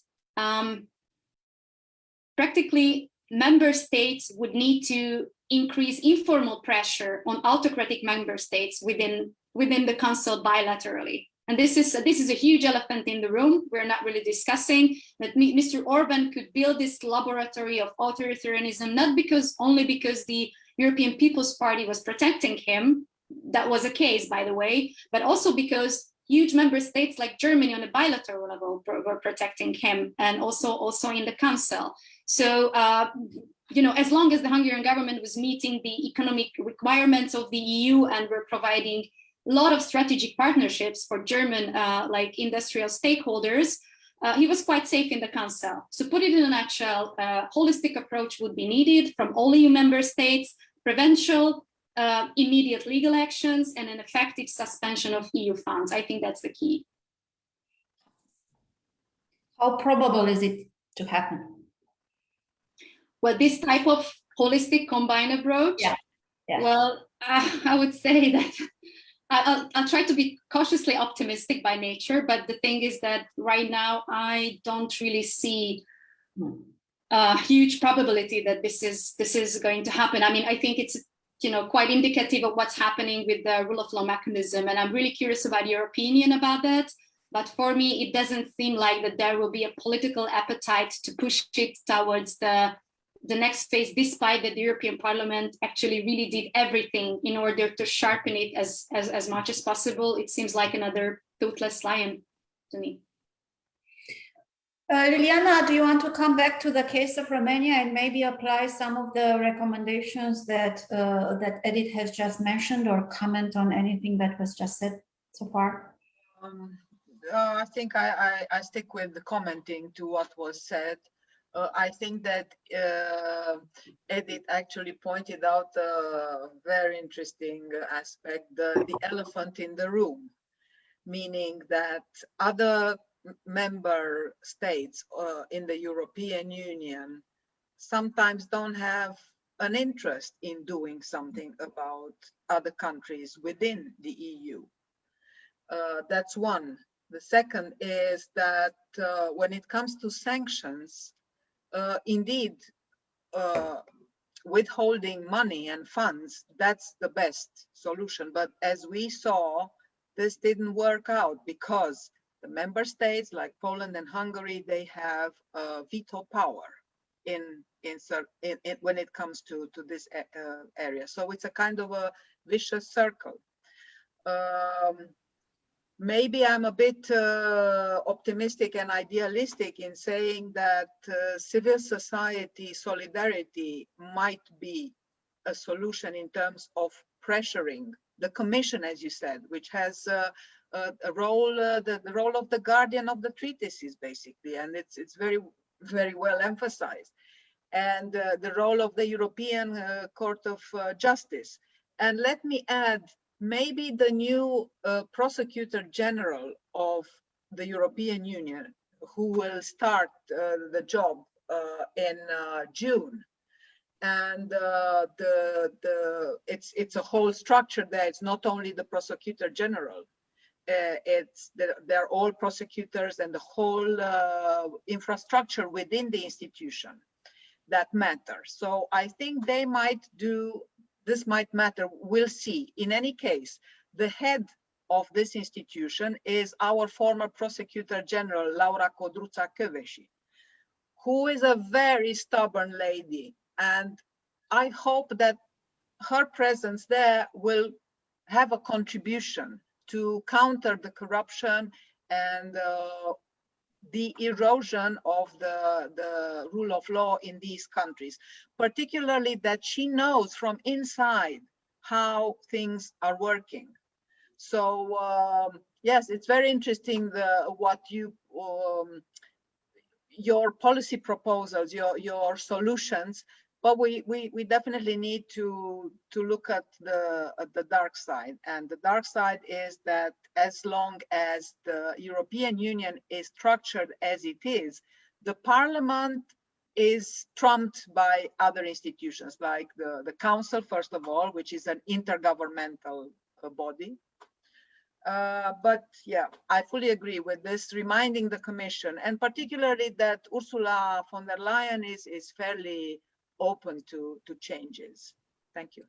practically member states would need to increase informal pressure on autocratic member states within the Council bilaterally. And this is a huge elephant in the room. We're not really discussing that Mr. Orban could build this laboratory of authoritarianism, not only because the European People's Party was protecting him. That was a case, by the way, but also because huge member states like Germany on a bilateral level were protecting him, and also in the Council. So, as long as the Hungarian government was meeting the economic requirements of the EU and were providing a lot of strategic partnerships for German like industrial stakeholders, he was quite safe in the Council. So put it in a nutshell, a holistic approach would be needed from all EU member states, prevential, immediate legal actions, and an effective suspension of EU funds. I think that's the key. How probable is it to happen? Well, this type of holistic combined approach, yeah. Well, I would say that I'll try to be cautiously optimistic by nature, but the thing is that right now I don't really see a huge probability that this is going to happen. I mean, I think it's quite indicative of what's happening with the rule of law mechanism, and I'm really curious about your opinion about that. But for me, it doesn't seem like that there will be a political appetite to push it towards the next phase, despite that the European Parliament actually really did everything in order to sharpen it as much as possible. It seems like another toothless lion to me. Liliana, do you want to come back to the case of Romania and maybe apply some of the recommendations that Edith has just mentioned, or comment on anything that was just said so far? I think I stick with the commenting to what was said. I think that Edith actually pointed out a very interesting aspect, the elephant in the room, meaning that other member states in the European Union sometimes don't have an interest in doing something about other countries within the EU. That's one. The second is that when it comes to sanctions, indeed, withholding money and funds, that's the best solution. But as we saw, this didn't work out because the member states like Poland and Hungary, they have veto power when it comes to this area. So it's a kind of a vicious circle. Maybe I'm a bit optimistic and idealistic in saying that civil society solidarity might be a solution in terms of pressuring the Commission, as you said, which has a role, the role of the guardian of the treaties, basically, and it's very, very well emphasized, and the role of the European Court of Justice. And let me add, maybe the new Prosecutor General of the European Union, who will start the job in June, and it's a whole structure there. It's not only the Prosecutor General. They're all prosecutors and the whole infrastructure within the institution that matters. So I think they might do this might matter. We'll see. In any case, the head of this institution is our former Prosecutor General, Laura Codruța Kövesi, who is a very stubborn lady. And I hope that her presence there will have a contribution to counter the corruption and the erosion of the rule of law in these countries, particularly that she knows from inside how things are working. So yes, it's very interesting what you your policy proposals, your solutions, but we definitely need to look at the dark side. And the dark side is that as long as the European Union is structured as it is, the Parliament is trumped by other institutions like the Council, first of all, which is an intergovernmental body. But yeah, I fully agree with this, reminding the Commission, and particularly that Ursula von der Leyen is fairly open to changes. Thank you.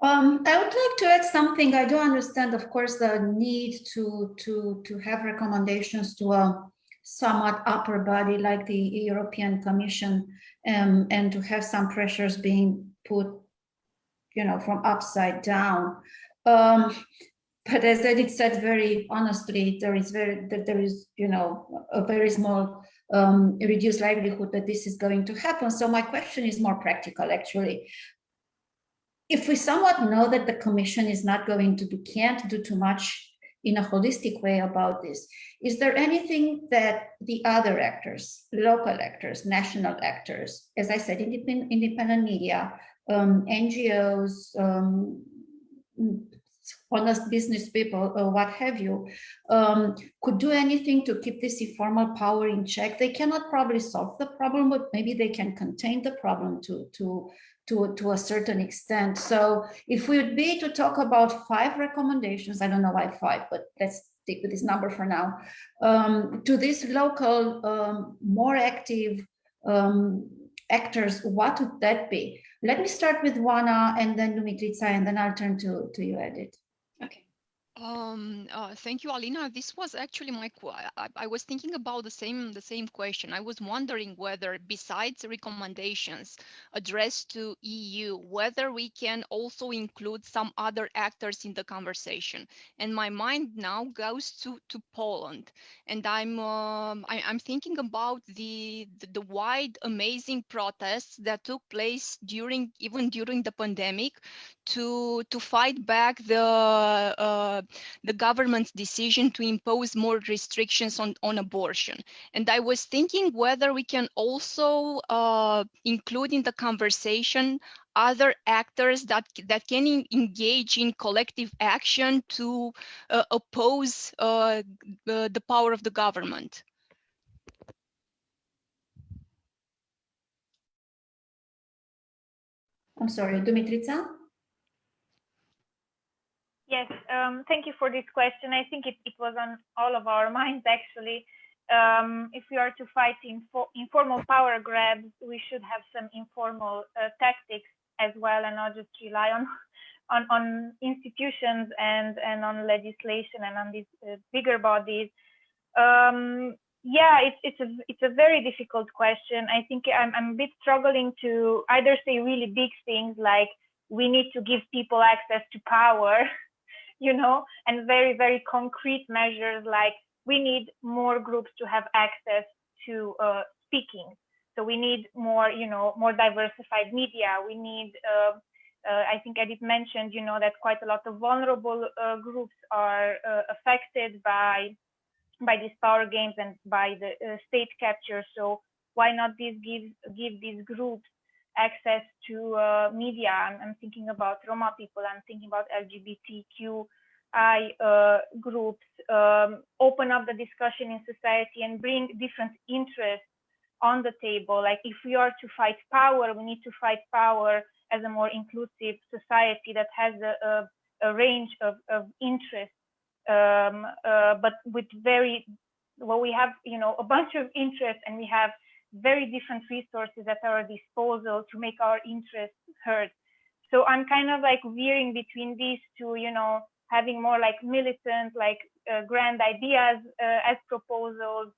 I would like to add something. I do understand, of course, the need to have recommendations to a somewhat upper body like the European Commission, and to have some pressures being put, from upside down. But as Edith said, very honestly, there is a very small reduced likelihood that this is going to happen. So my question is more practical, actually. If we somewhat know that the Commission is not going to can't do too much in a holistic way about this, is there anything that the other actors, local actors, national actors, as I said, independent media, NGOs, honest business people, or what have you, could do anything to keep this informal power in check? They cannot probably solve the problem, but maybe they can contain the problem to a certain extent. So if we would be to talk about 5 recommendations, I don't know why 5, but let's stick with this number for now, to these local, more active actors, what would that be? Let me start with Wana and then Dumitrița, and then I'll turn to you, Edith. Okay. Thank you, Alina. This was actually I was thinking about the same question. I was wondering whether, besides recommendations addressed to EU, whether we can also include some other actors in the conversation. And my mind now goes to Poland, and I'm thinking about the wide, amazing protests that took place even during the pandemic to fight back the government's decision to impose more restrictions on abortion. And I was thinking whether we can also include in the conversation other actors that can engage in collective action to oppose the power of the government. I'm sorry, Dumitrița? Yes, thank you for this question. I think it was on all of our minds, actually. If we are to fight informal power grabs, we should have some informal tactics as well, and not just rely on institutions and on legislation and on these bigger bodies. Yeah, it's a very difficult question. I think I'm a bit struggling to either say really big things like we need to give people access to power, and very, very concrete measures like we need more groups to have access to speaking. So we need more, more diversified media. We need, I think Edith mentioned, that quite a lot of vulnerable groups are affected by these power games and by the state capture. So why not give these groups access to media? I'm thinking about Roma people, I'm thinking about LGBTQI groups, open up the discussion in society and bring different interests on the table. Like if we are to fight power, we need to fight power as a more inclusive society that has a range of interests, but with we have, a bunch of interests, and we have very different resources at our disposal to make our interests heard. So I'm kind of like veering between these two, you know, having more like militant, like grand ideas as proposals.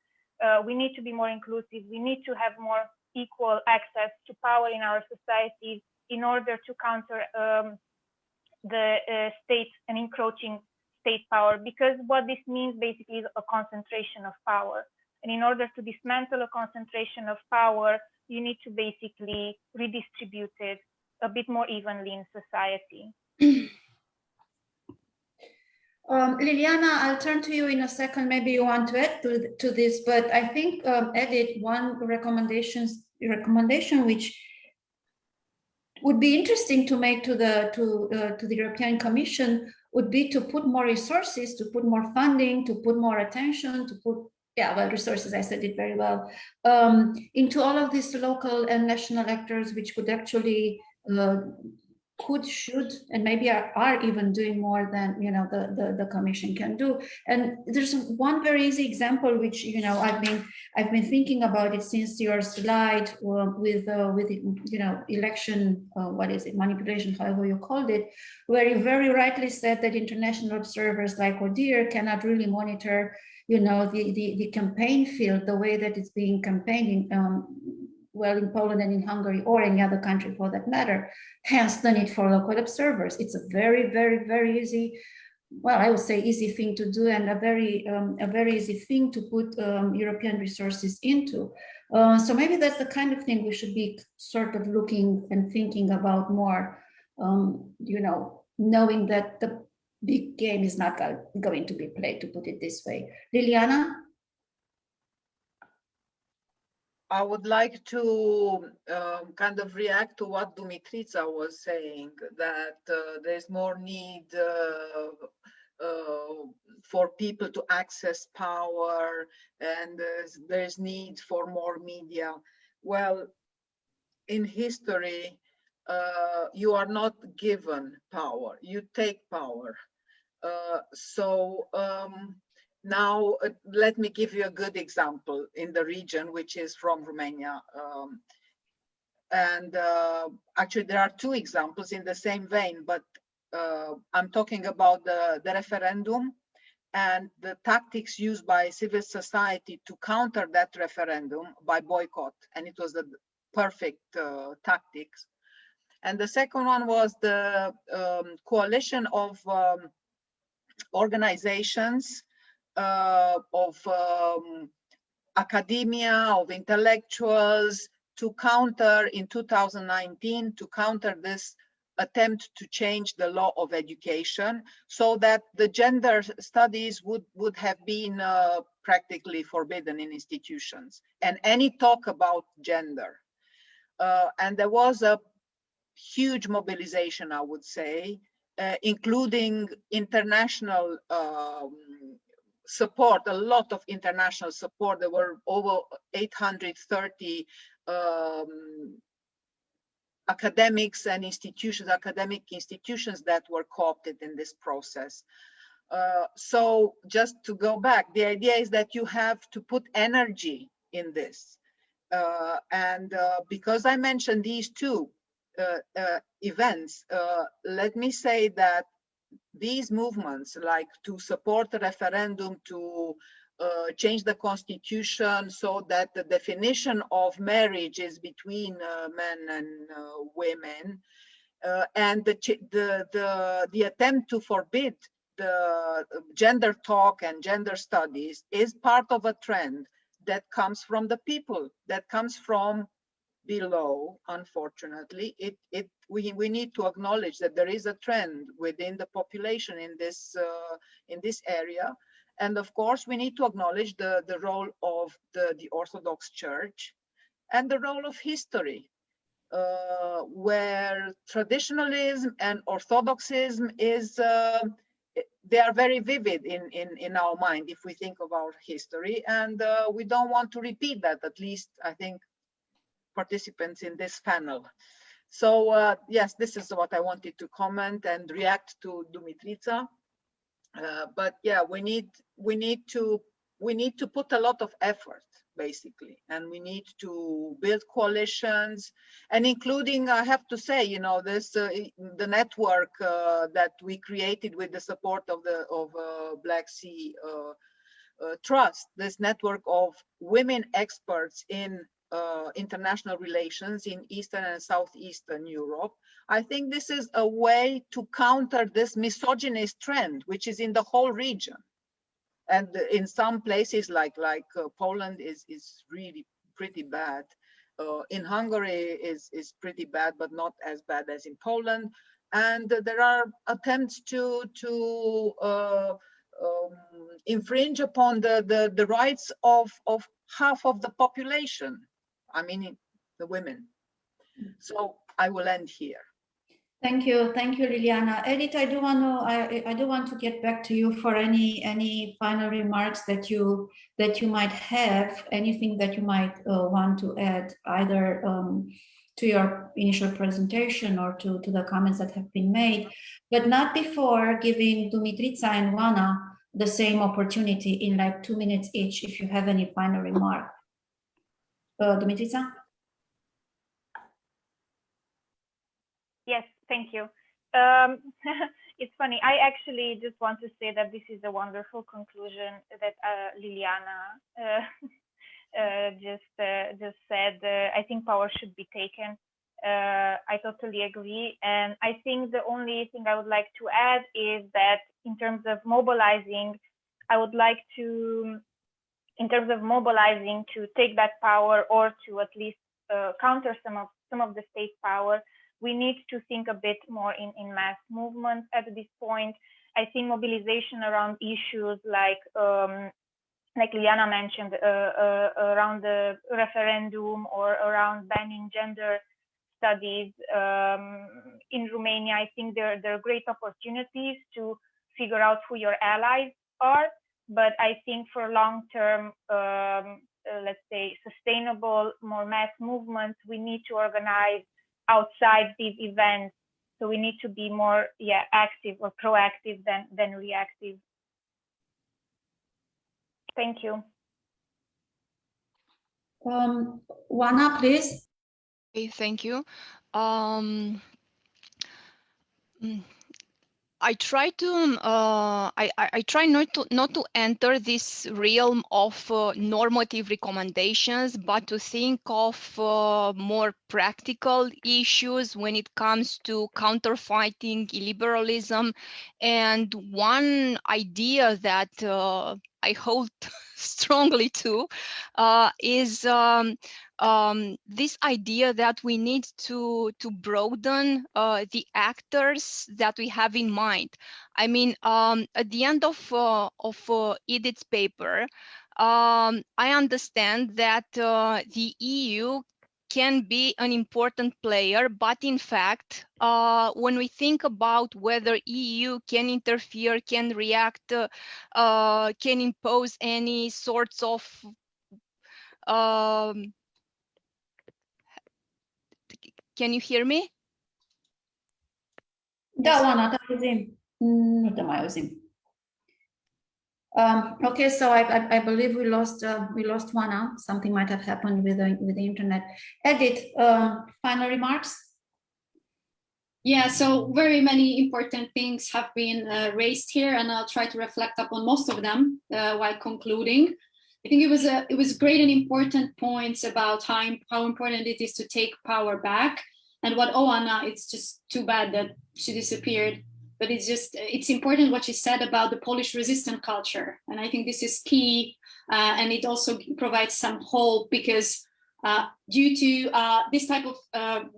We need to be more inclusive. We need to have more equal access to power in our societies in order to counter the state and encroaching state power, because what this means basically is a concentration of power. And in order to dismantle a concentration of power, you need to basically redistribute it a bit more evenly in society. Liliana, I'll turn to you in a second. Maybe you want to add to this, but I think Edith, one recommendation which would be interesting to make to the European Commission would be to put more resources, to put more funding, to put more attention, to put resources, I said it very well, into all of these local and national actors, which could actually should, and maybe are even doing more than, you know, the Commission can do. And there's one very easy example, which, you know, I've been thinking about it since your slide with you know, election, what is it, manipulation, however you called it, where you very rightly said that international observers like ODIHR cannot really monitor, you know, the campaign field the way that it's being campaigned well, in Poland and in Hungary, or any other country for that matter. Hence the need for local observers. It's a very, very, very easy, well, I would say easy thing to do, and a very easy thing to put European resources into. So maybe that's the kind of thing we should be sort of looking and thinking about more, you know, knowing that the big game is not going to be played, to put it this way. Liliana? I would like to kind of react to what Dumitrița was saying, that there's more need for people to access power, and there's need for more media. Well, in history, you are not given power, you take power. Now, let me give you a good example in the region, which is from Romania. Actually, there are two examples in the same vein, but I'm talking about the referendum and the tactics used by civil society to counter that referendum by boycott. And it was the perfect tactics. And the second one was the coalition of organizations, of academia, of intellectuals, to counter in 2019, to counter this attempt to change the law of education, so that the gender studies would have been practically forbidden in institutions, and any talk about gender. And there was a huge mobilization, I would say, including international support, a lot of international support. There were over 830 academics and institutions, academic institutions that were co-opted in this process. So just to go back, the idea is that you have to put energy in this. Because I mentioned these two events, let me say that these movements, like to support a referendum, to change the constitution so that the definition of marriage is between men and women, and the attempt to forbid the gender talk and gender studies, is part of a trend that comes from the people, that comes from below. Unfortunately, we need to acknowledge that there is a trend within the population in this area, and of course we need to acknowledge the role of the Orthodox Church and the role of history, where traditionalism and orthodoxism is they are very vivid in our mind if we think of our history, and we don't want to repeat that, at least I think participants in this panel. So yes, this is what I wanted to comment and react to Dumitrița. But yeah, we need to put a lot of effort basically. And we need to build coalitions, and including, I have to say, you know, this the network that we created with the support of the Black Sea Trust, this network of women experts in international relations in Eastern and Southeastern Europe. I think this is a way to counter this misogynist trend, which is in the whole region. And in some places like Poland is really pretty bad. In Hungary is pretty bad, but not as bad as in Poland. And there are attempts to infringe upon the rights of half of the population. I mean, the women. So I will end here. Thank you, Liliana. Edith, I do want to get back to you for any final remarks that you might have, anything that you might want to add, either to your initial presentation or to the comments that have been made, but not before giving Dumitrița and Oana the same opportunity in like 2 minutes each, if you have any final remark. Dumitrița? Yes, thank you. It's funny. I actually just want to say that this is a wonderful conclusion that Liliana just said. I think power should be taken. I totally agree. And I think the only thing I would like to add is that in terms of mobilizing, I would like to, in terms of mobilizing to take that power or to at least counter some of the state power, we need to think a bit more in mass movements at this point. I think mobilization around issues like Liana mentioned, around the referendum or around banning gender studies in Romania, I think there are great opportunities to figure out who your allies are. But I think for long-term, let's say, sustainable, more mass movements, we need to organize outside these events. So we need to be more, active or proactive than reactive. Thank you. Oana, please. Okay, thank you. I try to I try not to enter this realm of normative recommendations, but to think of more practical issues when it comes to counterfighting illiberalism. And one idea that I hold strongly to is this idea that we need to broaden the actors that we have in mind. I mean, at the end of Edith's paper, I understand that the EU can be an important player, but in fact, when we think about whether EU can interfere, can react, can impose any sorts of can you hear me? Da, Oana, te auzim. Nu te mai auzim. Okay, so I believe we lost Oana. Something might have happened with the internet. Edith, final remarks? Yeah, so very many important things have been raised here, and I'll try to reflect upon most of them while concluding. I think it was great and important points about how important it is to take power back. And what Oana, it's just too bad that she disappeared, but it's important what she said about the Polish resistant culture. And I think this is key, and it also provides some hope, because due to this type of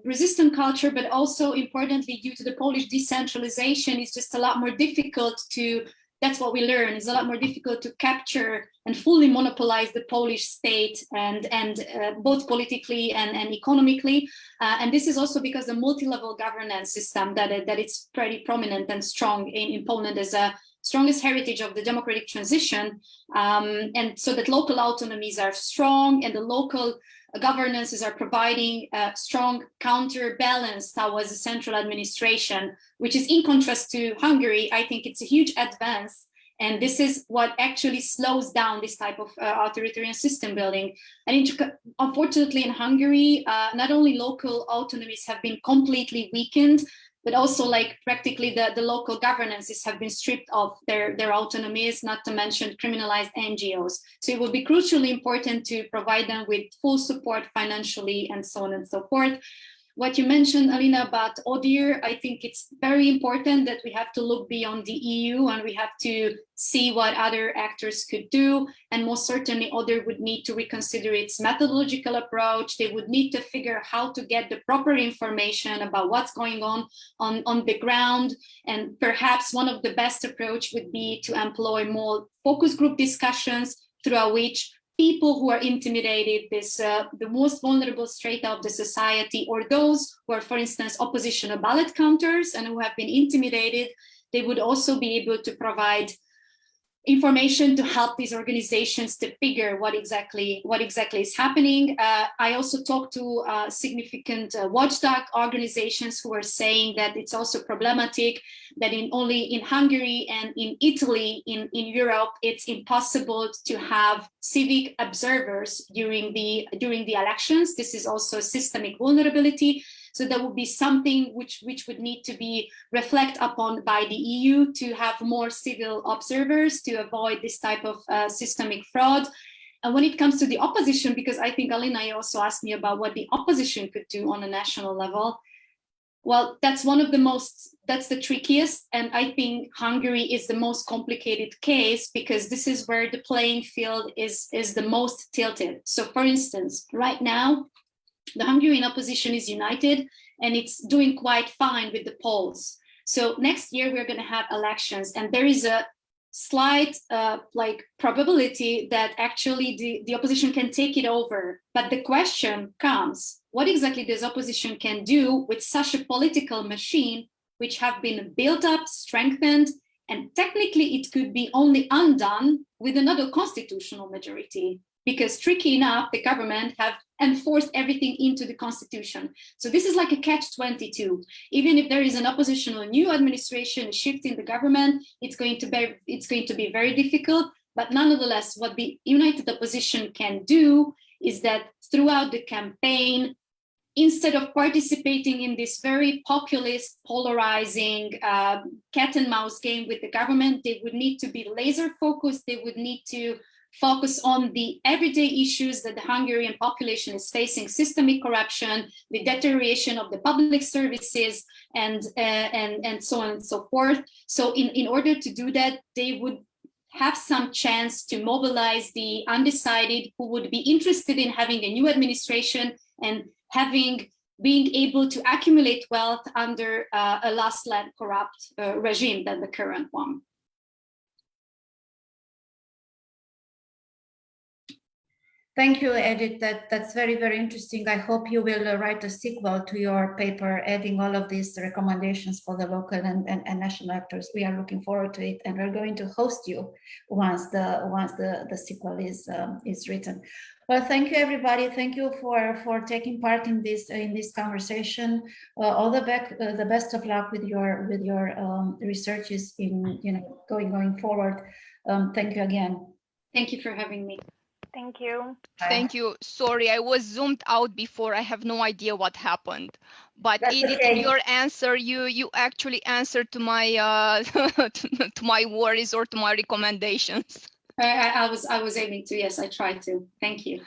resistant culture, but also importantly due to the Polish decentralization, it's just a lot more difficult to, that's what we learn, it's a lot more difficult to capture and fully monopolize the Polish state, and both politically and economically. And this is also because the multi-level governance system that it's pretty prominent and strong in Poland as a strongest heritage of the democratic transition, and so that local autonomies are strong, and the local governances are providing a strong counterbalance towards the central administration, which is in contrast to Hungary. I think it's a huge advance, And this is what actually slows down this type of authoritarian system building. And unfortunately in Hungary, not only local autonomies have been completely weakened, but also like practically the local governances have been stripped of their autonomies, not to mention criminalized NGOs. So it will be crucially important to provide them with full support financially and so on and so forth. What you mentioned, Alina, about ODIHR, I think it's very important that we have to look beyond the EU and we have to see what other actors could do. And most certainly ODIHR would need to reconsider its methodological approach. They would need to figure out how to get the proper information about what's going on the ground. And perhaps one of the best approach would be to employ more focus group discussions throughout which people who are intimidated, the most vulnerable strata of the society, or those who are, for instance, opposition or ballot counters and who have been intimidated, they would also be able to provide information to help these organizations to figure what exactly is happening. I also talked to significant watchdog organizations who are saying that it's also problematic that only in Hungary and in Italy, in Europe, it's impossible to have civic observers during the elections. This is also a systemic vulnerability. So that would be something which would need to be reflected upon by the EU to have more civil observers to avoid this type of systemic fraud. And when it comes to the opposition, because I think Alina, you also asked me about what the opposition could do on a national level. Well, that's the trickiest. And I think Hungary is the most complicated case because this is where the playing field is the most tilted. So for instance, right now, the Hungarian opposition is united and it's doing quite fine with the polls. So next year we're going to have elections and there is a slight probability that actually the opposition can take it over. But the question comes, what exactly does opposition can do with such a political machine which have been built up, strengthened, and technically it could be only undone with another constitutional majority? Because tricky enough, the government have enforced everything into the constitution. So this is like a catch-22. Even if there is an opposition or new administration shift in the government, it's going to be very difficult. But nonetheless, what the united opposition can do is that throughout the campaign, instead of participating in this very populist, polarizing cat and mouse game with the government, they would need to be laser focused. They would need to focus on the everyday issues that the Hungarian population is facing: systemic corruption, the deterioration of the public services, and so on and so forth. So in order to do that, they would have some chance to mobilize the undecided who would be interested in having a new administration and being able to accumulate wealth under a less corrupt regime than the current one. Thank you, Edith. That's very, very interesting. I hope you will write a sequel to your paper, adding all of these recommendations for the local and national actors. We are looking forward to it, and we're going to host you once the sequel is written. Well, thank you, everybody. Thank you for taking part in this conversation. All the best of luck with your researches in going forward. Thank you again. Thank you for having me. Thank you. Thank you. Sorry, I was zoomed out before. I have no idea what happened. But That's Edith, okay. in your answer, you actually answered to my to my worries or to my recommendations. I was aiming to. Yes, I tried to. Thank you.